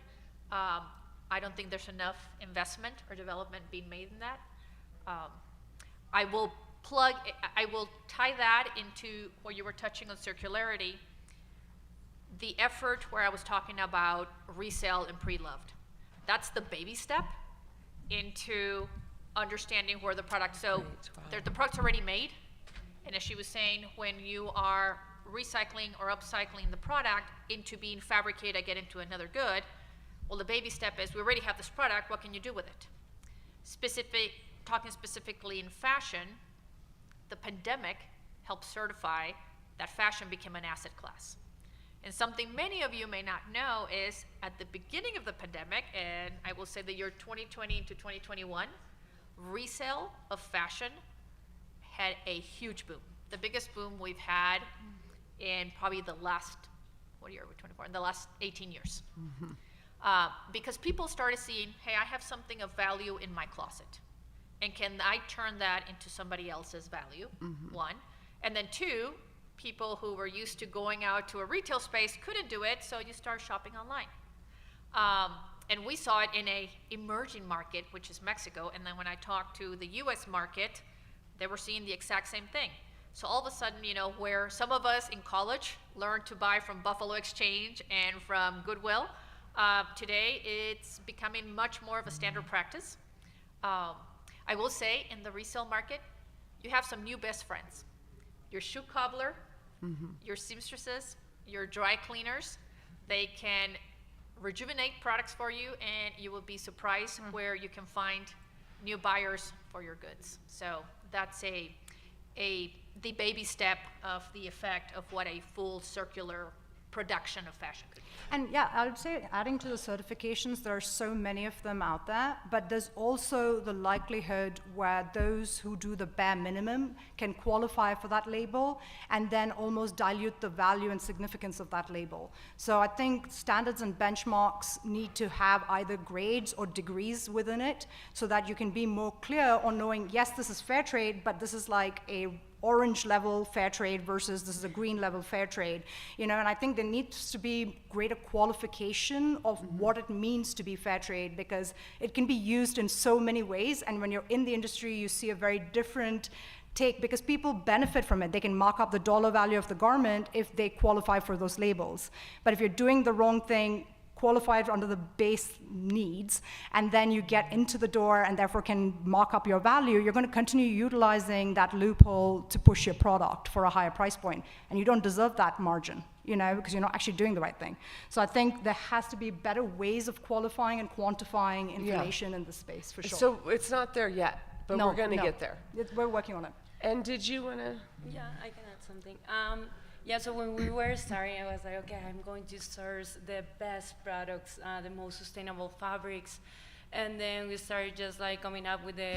Speaker 5: I don't think there's enough investment or development being made in that. I will tie that into what you were touching on circularity, the effort where I was talking about resale and pre-loved. That's the baby step into understanding where the product, the product's already made, and as she was saying, when you are recycling or upcycling the product into being fabricated again into another good, well, the baby step is, we already have this product, what can you do with it? Talking specifically in fashion, the pandemic helped certify that fashion became an asset class. And something many of you may not know is, at the beginning of the pandemic, and I will say the year 2020 to 2021, resale of fashion had a huge boom. The biggest boom we've had in probably the last, what year are we, 24? In the last 18 years. Because people started seeing, hey, I have something of value in my closet. And can I turn that into somebody else's value, one. And then two, people who were used to going out to a retail space couldn't do it, so you start shopping online. And we saw it in a emerging market, which is Mexico, and then when I talked to the US market, they were seeing the exact same thing. So all of a sudden, you know, where some of us in college learned to buy from Buffalo Exchange and from Goodwill, today it's becoming much more of a standard practice. I will say, in the resale market, you have some new best friends. Your shoe cobbler, your seamstresses, your dry cleaners, they can rejuvenate products for you, and you will be surprised where you can find new buyers for your goods. So that's the baby step of the effect of what a full circular production of fashion could be.
Speaker 4: And yeah, I would say, adding to the certifications, there are so many of them out there, but there's also the likelihood where those who do the bare minimum can qualify for that label and then almost dilute the value and significance of that label. So I think standards and benchmarks need to have either grades or degrees within it, so that you can be more clear on knowing, yes, this is fair trade, but this is like a orange level fair trade versus this is a green level fair trade, you know. And I think there needs to be greater qualification of what it means to be fair trade, because it can be used in so many ways, and when you're in the industry you see a very different take, because people benefit from it. They can mark up the dollar value of the garment if they qualify for those labels. But if you're doing the wrong thing, qualified under the base needs, and then you get into the door and therefore can mark up your value, you're going to continue utilizing that loophole to push your product for a higher price point. And you don't deserve that margin, you know, because you're not actually doing the right thing. So I think there has to be better ways of qualifying and quantifying information in the space, for sure.
Speaker 3: So it's not there yet, but
Speaker 4: No,
Speaker 3: we're going to
Speaker 4: no.
Speaker 3: get there.
Speaker 4: We're working on it.
Speaker 3: And did you want to?
Speaker 6: Yeah, I can add something. Yeah, so when we were starting, I was like, okay, I'm going to source the best products, the most sustainable fabrics. And then we started just like coming up with the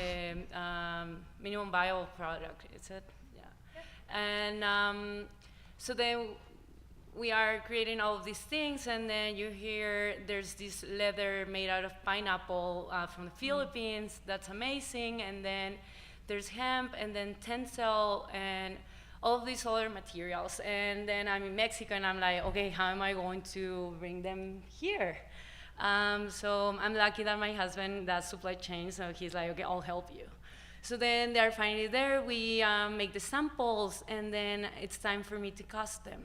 Speaker 6: minimum viable product, is it? Yeah. And so then we are creating all of these things, and then you hear there's this leather made out of pineapple from the Philippines. That's amazing. And then there's hemp, and then tencel, and all of these other materials. And then I'm in Mexico, and I'm like, okay, how am I going to bring them here? So I'm lucky that my husband does supply chain, so he's like, okay, I'll help you. So then they're finally there, we make the samples, and then it's time for me to cost them.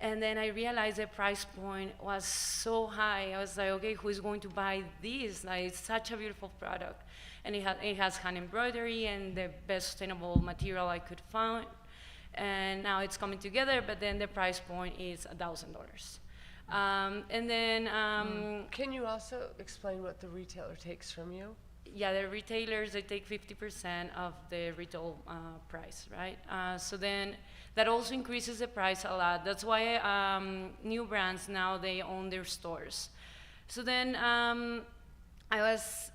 Speaker 6: And then I realized the price point was so high. I was like, okay, who is going to buy this? Like, it's such a beautiful product. And it has hand embroidery and the best sustainable material I could find. And now it's coming together, but then the price point is $1,000. And then
Speaker 3: Can you also explain what the retailer takes from you?
Speaker 6: yeah, the retailers, they take 50% of the retail price, right? So then that also increases the price a lot. That's why new brands now, they own their stores. So then I was,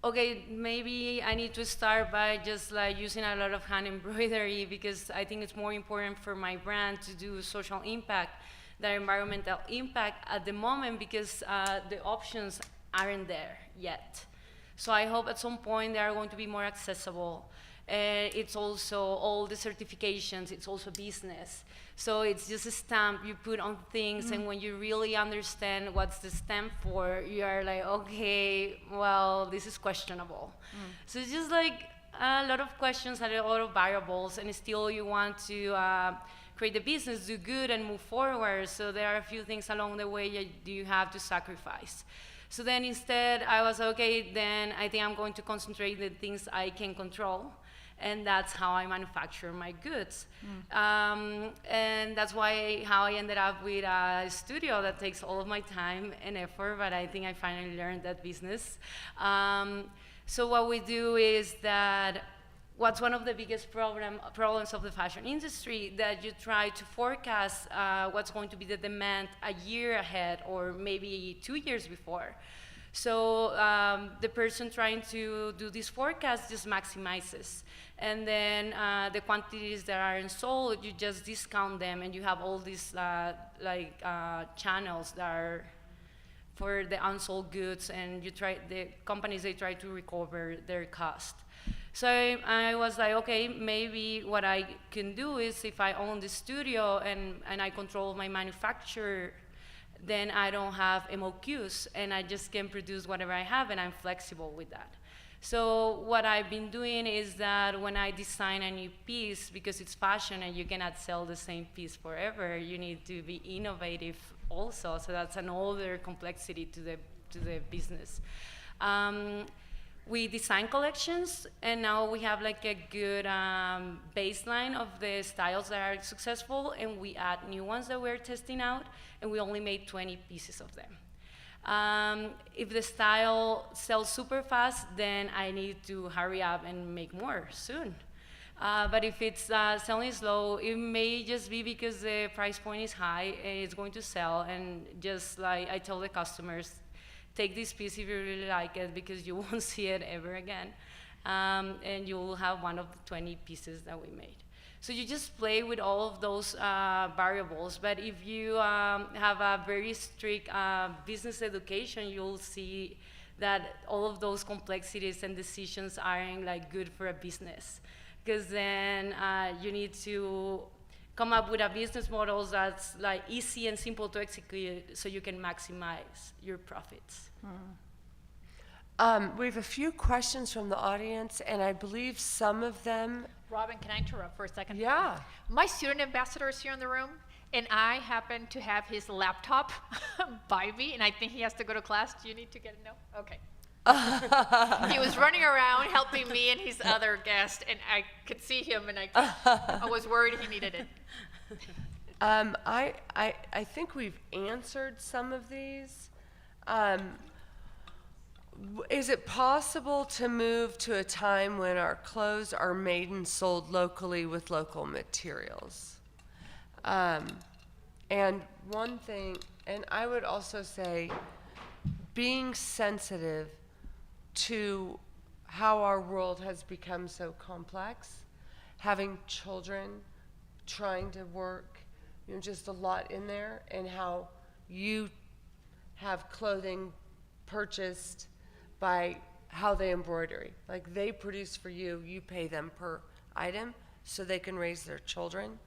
Speaker 6: okay, maybe I need to start by just like using a lot of hand embroidery, because I think it's more important for my brand to do social impact than environmental impact at the moment, because the options aren't there yet. So I hope at some point they are going to be more accessible. It's also all the certifications, it's also business. So it's just a stamp you put on things, and when you really understand what's the stamp for, you are like, okay, well, this is questionable. So it's just like a lot of questions, a lot of variables, and still you want to create the business, do good, and move forward. So there are a few things along the way you have to sacrifice. So then instead, I was, okay, then I think I'm going to concentrate the things I can control, and that's how I manufacture my goods. And that's how I ended up with a studio that takes all of my time and effort, but I think I finally learned that business. So what we do is that what's one of the biggest problems of the fashion industry, that you try to forecast what's going to be the demand a year ahead or maybe 2 years before. So the person trying to do this forecast just maximizes. And then the quantities that aren't sold, you just discount them, and you have all these channels that are for the unsold goods, and the companies, they try to recover their cost. So I was like, okay, maybe what I can do is, if I own the studio and I control my manufacturer, then I don't have MOQs, and I just can produce whatever I have, and I'm flexible with that. So what I've been doing is that when I design a new piece, because it's fashion and you cannot sell the same piece forever, you need to be innovative also. So that's another complexity to the business. We design collections, and now we have like a good baseline of the styles that are successful, and we add new ones that we're testing out, and we only made 20 pieces of them. If the style sells super fast, then I need to hurry up and make more soon. But if it's selling slow, it may just be because the price point is high and it's going to sell, and just like I tell the customers, take this piece if you really like it, because you won't see it ever again. And you will have one of the 20 pieces that we made. So you just play with all of those variables, but if you have a very strict business education, you'll see that all of those complexities and decisions aren't like good for a business, because then you need to come up with a business model that's like easy and simple to execute, so you can maximize your profits.
Speaker 3: We have a few questions from the audience, and I believe some of them.
Speaker 5: Robin, can I interrupt for a second?
Speaker 3: Yeah.
Speaker 5: My student ambassador is here in the room, And I happen to have his laptop by me, and I think he has to go to class. Do you need to get it? No? Okay. He was running around helping me and his other guest, and I could see him, and I was worried he needed it.
Speaker 3: I think we've answered some of these. Is it possible to move to a time when our clothes are made and sold locally with local materials? And one thing, and I would also say, being sensitive to how our world has become so complex, having children trying to work, just a lot in there, and how you have clothing purchased by how they embroidery. Like they produce for you, you pay them per item so they can raise their children,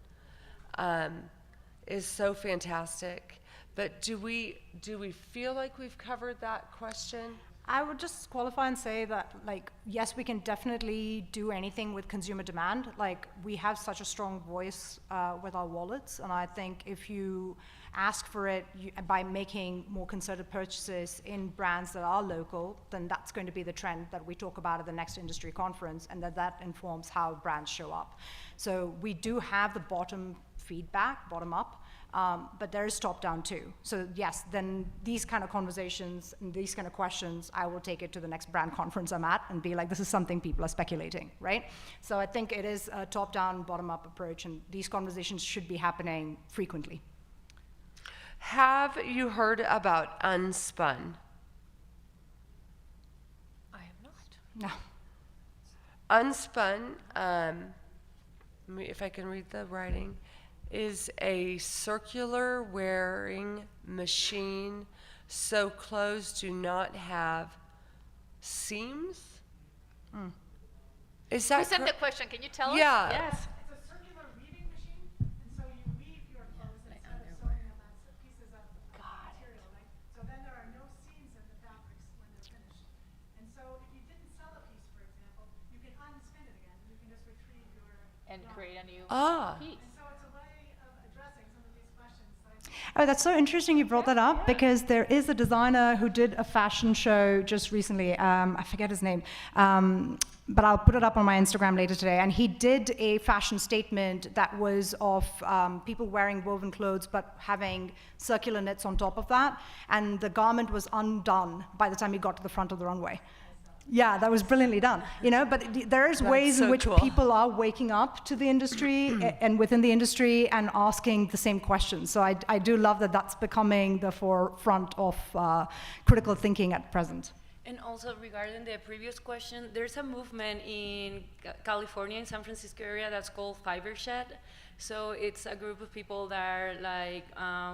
Speaker 3: is so fantastic. But do we feel like we've covered that question?
Speaker 4: I would just qualify and say that, like, yes, we can definitely do anything with consumer demand. Like, we have such a strong voice with our wallets, and I think if you ask for it by making more concerted purchases in brands that are local, then that's going to be the trend that we talk about at the next industry conference, and that informs how brands show up. So we do have the bottom up, but there is top-down too. So yes, then these kind of conversations and these kind of questions, I will take it to the next brand conference I'm at and be like, this is something people are speculating, right? So I think it is a top-down, bottom-up approach, and these conversations should be happening frequently.
Speaker 3: Have you heard about Unspun?
Speaker 5: I have not.
Speaker 4: No.
Speaker 3: Unspun, if I can read the writing, is a circular wearing machine so clothes do not have seams? Is that
Speaker 5: Who sent the question? Can you tell us?
Speaker 3: Yeah.
Speaker 5: Yes.
Speaker 7: It's a circular weaving machine, and so you weave your clothes instead of sewing them as pieces of material, right? So then there are no seams in the fabrics when they're finished. And so if you didn't sell a piece, for example, you can unspin it again, and you can just retrieve your
Speaker 5: And
Speaker 7: yarn.
Speaker 5: create a new
Speaker 3: Ah.
Speaker 5: piece.
Speaker 7: And so it's a way of addressing some of these questions.
Speaker 4: Oh, that's so interesting you brought that up, because there is a designer who did a fashion show just recently. I forget his name, but I'll put it up on my Instagram later today. And he did a fashion statement that was of people wearing woven clothes but having circular knits on top of that. And the garment was undone by the time he got to the front of the runway. Yeah, that was brilliantly done. But there's ways in
Speaker 3: so
Speaker 4: which
Speaker 3: cool.
Speaker 4: people are waking up to the industry and within the industry and asking the same questions. So I do love that that's becoming the forefront of critical thinking at present.
Speaker 6: And also regarding the previous question, there's a movement in California, in San Francisco area, that's called Fiber Shed. So it's a group of people that are like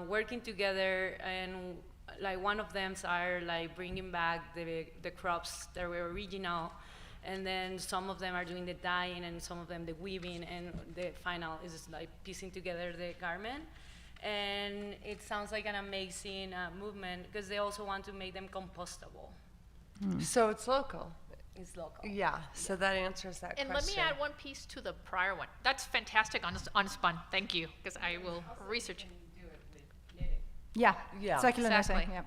Speaker 6: working together, and like one of them are like bringing back the crops that were original, and then some of them are doing the dyeing, and some of them the weaving, and the final is like piecing together the garment. And it sounds like an amazing movement, because they also want to make them compostable.
Speaker 3: So it's local.
Speaker 6: It's local.
Speaker 3: Yeah, so that answers that
Speaker 5: And
Speaker 3: question.
Speaker 5: let me add one piece to the prior one. That's fantastic on Unspun. Thank you, because I will research it.
Speaker 4: Yeah,
Speaker 3: Yeah.
Speaker 4: circular knitting.
Speaker 5: Exactly.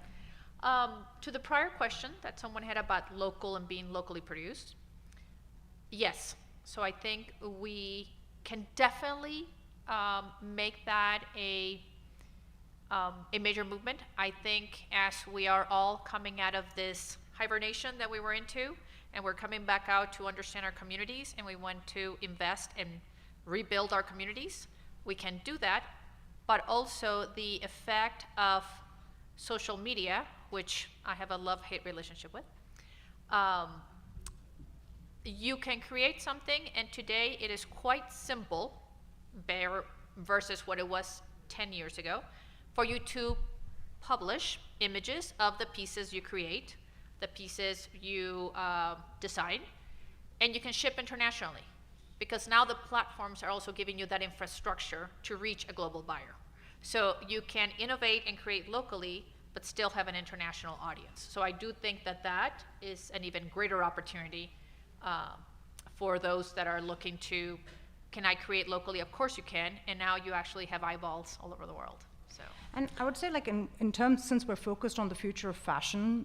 Speaker 4: Yeah.
Speaker 5: To the prior question that someone had about local and being locally produced, yes. So I think we can definitely make that a major movement. I think as we are all coming out of this hibernation that we were into, and we're coming back out to understand our communities, and we want to invest and rebuild our communities, we can do that. But also the effect of social media, which I have a love-hate relationship with. You can create something, and today it is quite simple, versus what it was 10 years ago, for you to publish images of the pieces you create, the pieces you design, and you can ship internationally. Because now the platforms are also giving you that infrastructure to reach a global buyer. So you can innovate and create locally, but still have an international audience. So I do think that that is an even greater opportunity for those that are looking to can I create locally? Of course you can, and now you actually have eyeballs all over the world. So.
Speaker 4: And I would say, like, in terms, since we're focused on the future of fashion,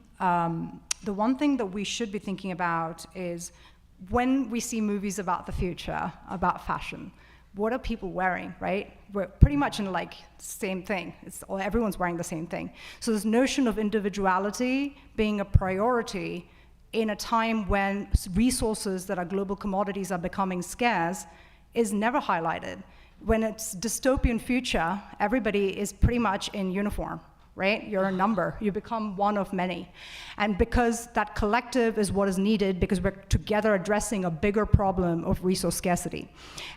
Speaker 4: the one thing that we should be thinking about is when we see movies about the future, about fashion, what are people wearing, right? We're pretty much in, like, same thing. Everyone's wearing the same thing. So this notion of individuality being a priority in a time when resources that are global commodities are becoming scarce is never highlighted. When it's dystopian future, everybody is pretty much in uniform, right? You're a number, you become one of many. And because that collective is what is needed, because we're together addressing a bigger problem of resource scarcity.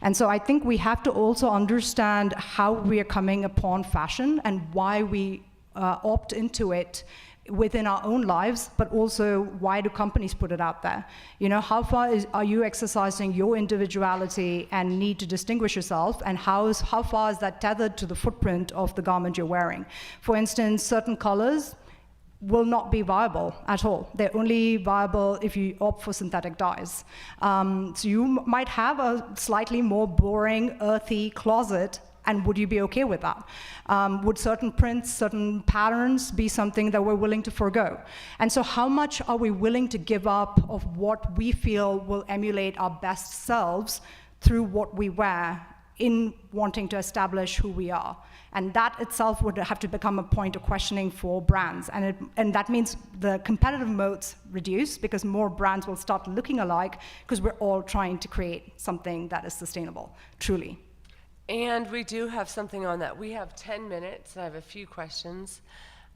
Speaker 4: And so I think we have to also understand how we are coming upon fashion and why we opt into it within our own lives, but also why do companies put it out there? You know, how far are you exercising your individuality and need to distinguish yourself, and how far is that tethered to the footprint of the garment you're wearing? For instance, certain colors will not be viable at all. They're only viable if you opt for synthetic dyes. So you might have a slightly more boring, earthy closet, and would you be okay with that? Would certain prints, certain patterns be something that we're willing to forego? And so how much are we willing to give up of what we feel will emulate our best selves through what we wear in wanting to establish who we are? And that itself would have to become a point of questioning for brands. And that means the competitive moats reduce because more brands will start looking alike because we're all trying to create something that is sustainable, truly.
Speaker 3: And we do have something on that. We have 10 minutes. I have a few questions.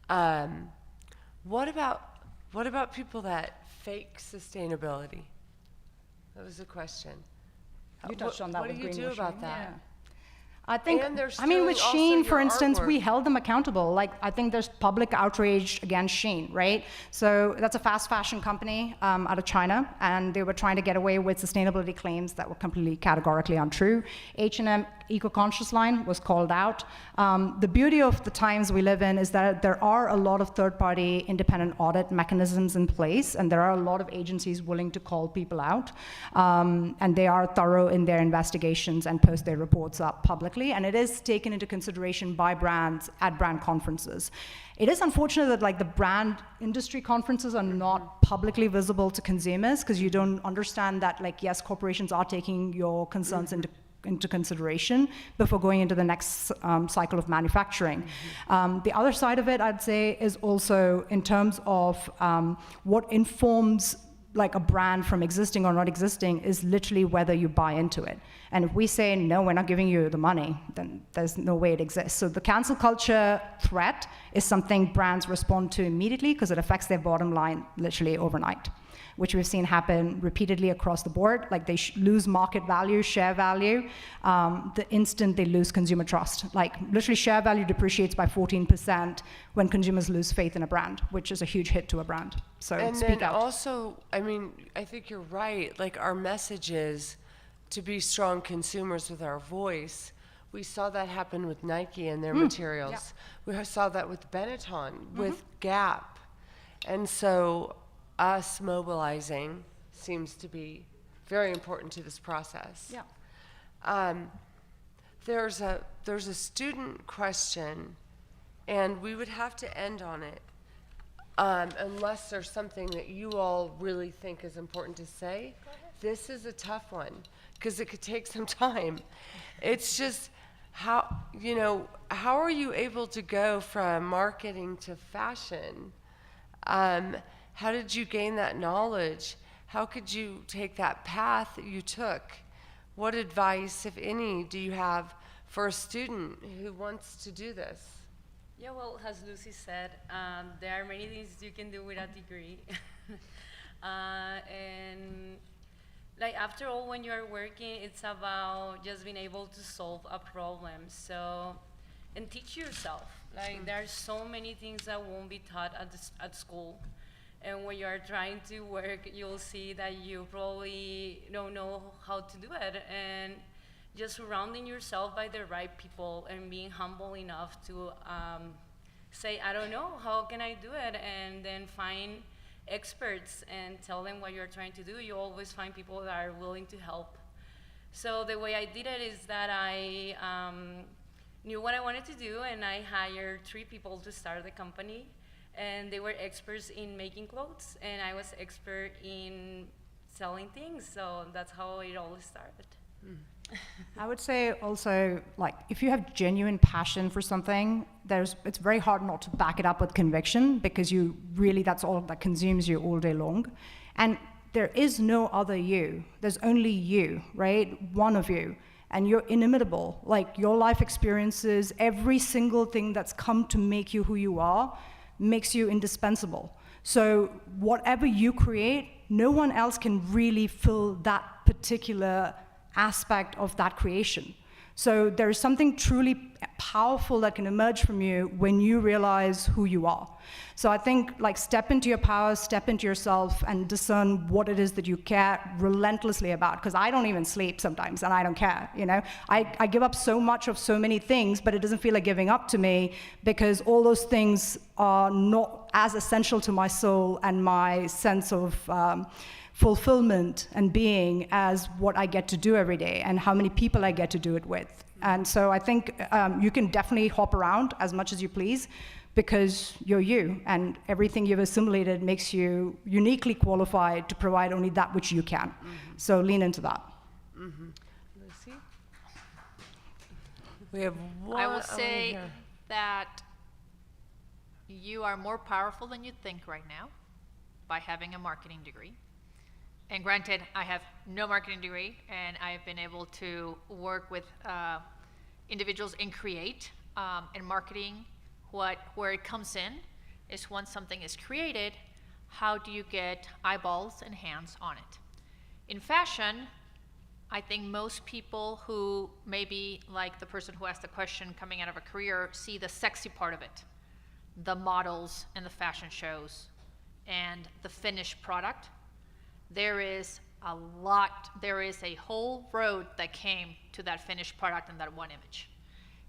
Speaker 3: What about people that fake sustainability? That was a question.
Speaker 4: You touched on that with greenwashing.
Speaker 3: What do you do about that?
Speaker 4: Yeah. I think,
Speaker 3: And they're
Speaker 4: I mean, with
Speaker 3: stealing
Speaker 4: Shein,
Speaker 3: also
Speaker 4: for
Speaker 3: your
Speaker 4: instance,
Speaker 3: artwork.
Speaker 4: we held them accountable. Like, I think there's public outrage against Shein, right? So that's a fast fashion company out of China, and they were trying to get away with sustainability claims that were completely categorically untrue. H&M eco-conscious line was called out. The beauty of the times we live in is that there are a lot of third-party independent audit mechanisms in place, and there are a lot of agencies willing to call people out, and they are thorough in their investigations and post their reports up publicly. And it is taken into consideration by brands at brand conferences. It is unfortunate that, like, the brand industry conferences are not publicly visible to consumers because you don't understand that, like, yes, corporations are taking your concerns into consideration before going into the next cycle of manufacturing. The other side of it, I'd say, is also in terms of what informs like a brand from existing or not existing is literally whether you buy into it. And if we say, no, we're not giving you the money, then there's no way it exists. So the cancel culture threat is something brands respond to immediately because it affects their bottom line literally overnight, which we've seen happen repeatedly across the board. Like, they lose market value, share value, the instant they lose consumer trust. Like, literally share value depreciates by 14% when consumers lose faith in a brand, which is a huge hit to a brand. So
Speaker 3: And
Speaker 4: speak
Speaker 3: then
Speaker 4: out.
Speaker 3: also, I mean, I think you're right. Like, our message is to be strong consumers with our voice. We saw that happen with Nike and their materials. We saw that with Benetton, with Gap. And so us mobilizing seems to be very important to this process.
Speaker 4: Yeah.
Speaker 3: There's a student question, and we would have to end on it unless there's something that you all really think is important to say. This is a tough one because it could take some time. It's just how are you able to go from marketing to fashion? How did you gain that knowledge? How could you take that path that you took? What advice, if any, do you have for a student who wants to do this?
Speaker 6: Yeah, well, as Lucy said, there are many things you can do with a degree. And like, after all, when you're working, it's about just being able to solve a problem. So, and teach yourself. Like, there are so many things that won't be taught at school. And when you're trying to work, you'll see that you probably don't know how to do it. And just surrounding yourself by the right people and being humble enough to say, I don't know, how can I do it? And then find experts and tell them what you're trying to do. You always find people that are willing to help. So the way I did it is that I knew what I wanted to do, and I hired 3 people to start the company, and they were experts in making clothes, and I was expert in selling things. So that's how it all started.
Speaker 4: I would say also, like, if you have genuine passion for something, it's very hard not to back it up with conviction, because that's all that consumes you all day long. And there is no other you. There's only you, right? One of you. And you're inimitable. Like, your life experiences, every single thing that's come to make you who you are, makes you indispensable. So whatever you create, no one else can really fill that particular aspect of that creation. So there is something truly powerful that can emerge from you when you realize who you are. So I think, like, step into your power, step into yourself, and discern what it is that you care relentlessly about. Because I don't even sleep sometimes, and I don't care, you know? I give up so much of so many things, but it doesn't feel like giving up to me, because all those things are not as essential to my soul and my sense of fulfillment and being as what I get to do every day and how many people I get to do it with. And so I think you can definitely hop around as much as you please, because you're you, and everything you've assimilated makes you uniquely qualified to provide only that which you can. So lean into that.
Speaker 3: Lucy? We have one.
Speaker 5: I will say
Speaker 3: here.
Speaker 5: that you are more powerful than you think right now by having a marketing degree. And granted, I have no marketing degree, and I have been able to work with individuals and create. And marketing, where it comes in is, once something is created, how do you get eyeballs and hands on it? In fashion, I think most people who maybe, like the person who asked the question coming out of a career, see the sexy part of it, the models and the fashion shows and the finished product. There is a whole road that came to that finished product and that one image.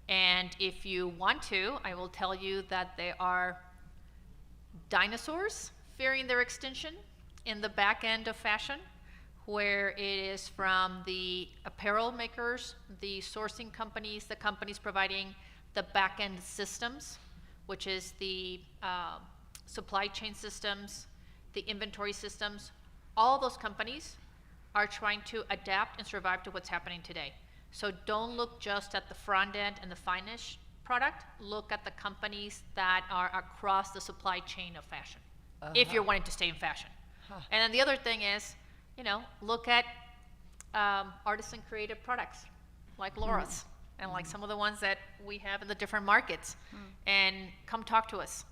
Speaker 5: And if you want to, I will tell you that there are dinosaurs fearing their extinction in the back end of fashion, where it is from the apparel makers, the sourcing companies, the companies providing the back end systems, which is the supply chain systems, the inventory systems. All those companies are trying to adapt and survive to what's happening today. So don't look just at the front end and the finished product. Look at the companies that are across the supply chain of fashion, if you're wanting to stay in fashion. And then the other thing is, look at artisan creative products like Laura's and like some of the ones that we have in the different markets. And come talk to us.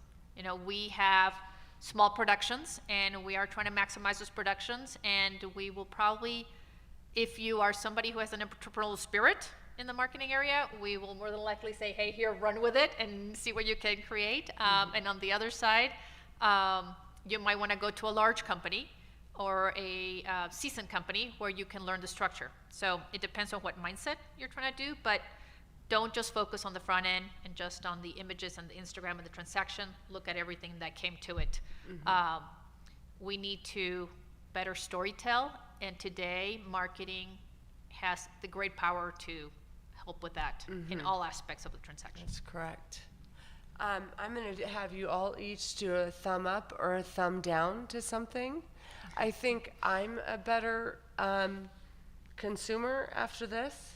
Speaker 5: We have small productions, and we are trying to maximize those productions, and we will probably, if you are somebody who has an entrepreneurial spirit in the marketing area, we will more than likely say, hey, here, run with it and see what you can create. And on the other side, you might want to go to a large company or a seasoned company where you can learn the structure. So it depends on what mindset you're trying to do, but don't just focus on the front end and just on the images and the Instagram and the transaction. Look at everything that came to it. We need to better storytell, and today marketing has the great power to help with that in all aspects of the transaction.
Speaker 3: That's correct. I'm going to have you all each do a thumb up or a thumb down to something. I think I'm a better consumer after this,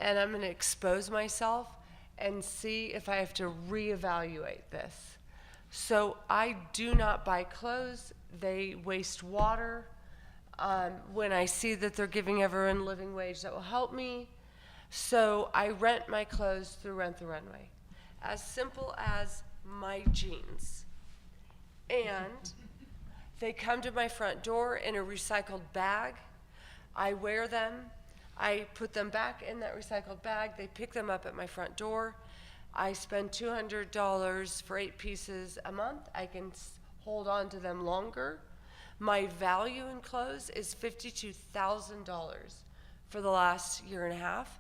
Speaker 3: and I'm going to expose myself and see if I have to reevaluate this. So I do not buy clothes. They waste water. When I see that they're giving everyone living wage, that will help me. So I rent my clothes through Rent the Runway. As simple as my jeans. And they come to my front door in a recycled bag. I wear them. I put them back in that recycled bag. They pick them up at my front door. I spend $200 for 8 pieces a month. I can hold on to them longer. My value in clothes is $52,000 for the last year and a half.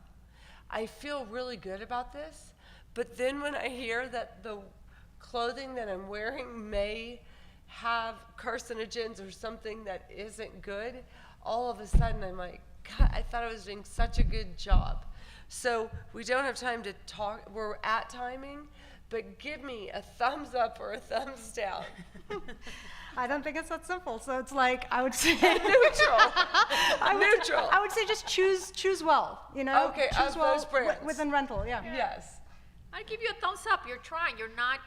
Speaker 3: I feel really good about this, but then when I hear that the clothing that I'm wearing may have carcinogens or something that isn't good, all of a sudden I'm like, God, I thought I was doing such a good job. So we don't have time to talk. We're at timing, but give me a thumbs up or a thumbs down.
Speaker 4: I don't think it's that simple. So it's like, I would say
Speaker 3: Neutral. Neutral.
Speaker 4: I would say just choose well, you know?
Speaker 3: Okay,
Speaker 4: choose
Speaker 3: of
Speaker 4: well
Speaker 3: those brands.
Speaker 4: within rental, yeah.
Speaker 3: Yes.
Speaker 5: I'd give you a thumbs up. You're trying. You're not.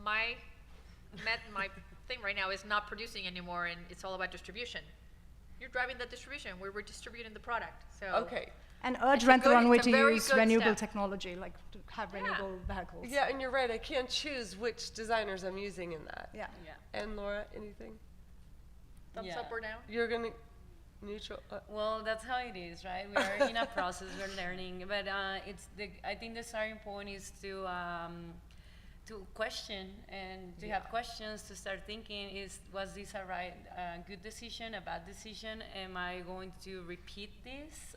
Speaker 5: My thing right now is not producing anymore, and it's all about distribution. You're driving the distribution. We're distributing the product. So
Speaker 3: Okay.
Speaker 4: And urge
Speaker 5: It's a
Speaker 4: Rent the
Speaker 5: good-
Speaker 4: Runway
Speaker 5: it's a
Speaker 4: to
Speaker 5: very
Speaker 4: use
Speaker 5: good
Speaker 4: renewable
Speaker 5: step.
Speaker 4: technology, like to have renewable vehicles.
Speaker 3: Yeah, and you're right. I can't choose which designers I'm using in that.
Speaker 4: Yeah.
Speaker 3: And Laura, anything?
Speaker 5: thumbs up or down.
Speaker 3: You're gonna neutral.
Speaker 6: Well, that's how it is, right? We are in a process, we're learning, but I think the starting point is to question and to have questions, to start thinking, was this a good decision, a bad decision? Am I going to repeat this?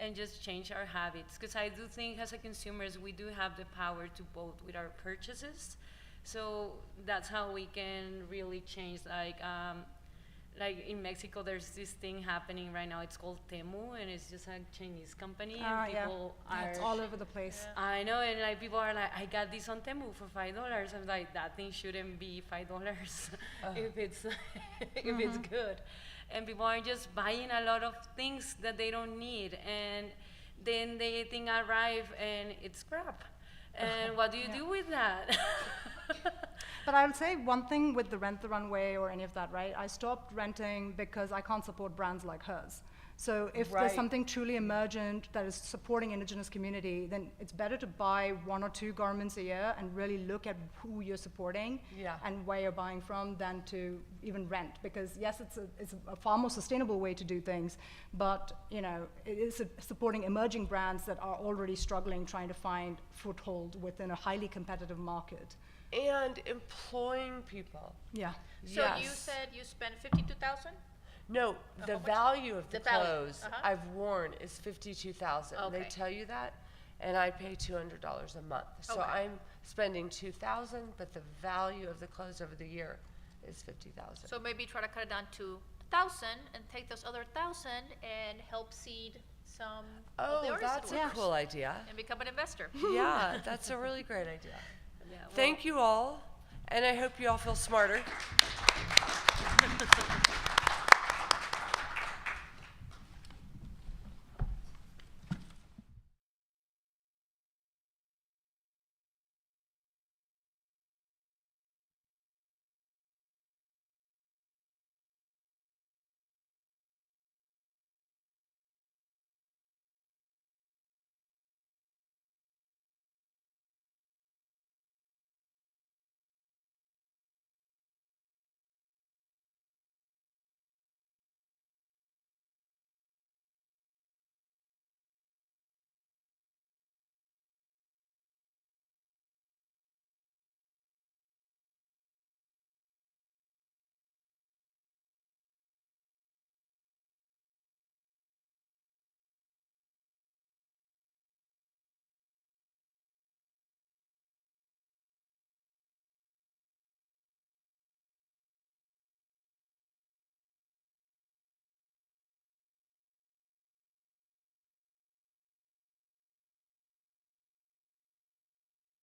Speaker 6: And just change our habits, because I do think as a consumers we do have the power to vote with our purchases, so that's how we can really change. Like in Mexico, there's this thing happening right now. It's called Temu, and it's just a Chinese company, and people are
Speaker 4: It's all over the place.
Speaker 6: I know, and like people are like, I got this on Temu for $5. I'm like, that thing shouldn't be $5 if it's if it's good. And people are just buying a lot of things that they don't need, and then the thing arrive and it's crap. And what do you do with that?
Speaker 4: But I would say one thing with the Rent the Runway or any of that, right? I stopped renting because I can't support brands like hers. So if
Speaker 3: Right.
Speaker 4: there's something truly emergent that is supporting indigenous community, then it's better to buy 1 or 2 garments a year and really look at who you're supporting and where you're buying from than to even rent. Because yes, it's a far more sustainable way to do things, but you know, it is supporting emerging brands that are already struggling, trying to find foothold within a highly competitive market.
Speaker 3: And employing people.
Speaker 4: Yeah.
Speaker 5: So you
Speaker 3: Yes.
Speaker 5: said you spent 52,000.
Speaker 3: No, the
Speaker 5: how much?
Speaker 3: value of the
Speaker 5: The value,
Speaker 3: clothes I've worn is $52,000. They
Speaker 5: Okay.
Speaker 3: tell you that, and I pay $200 a month. So
Speaker 5: Okay.
Speaker 3: I'm spending $2,000, but the value of the clothes over the year is $50,000.
Speaker 5: So maybe try to cut it down to 1,000 and take those other 1,000 and help seed some of the
Speaker 3: Oh,
Speaker 5: artists
Speaker 3: that's
Speaker 5: that
Speaker 3: a
Speaker 5: work
Speaker 3: cool idea.
Speaker 5: and become an investor.
Speaker 3: Yeah, that's a really great idea.
Speaker 6: Yeah, well,
Speaker 3: Thank you all, and I hope you all feel smarter.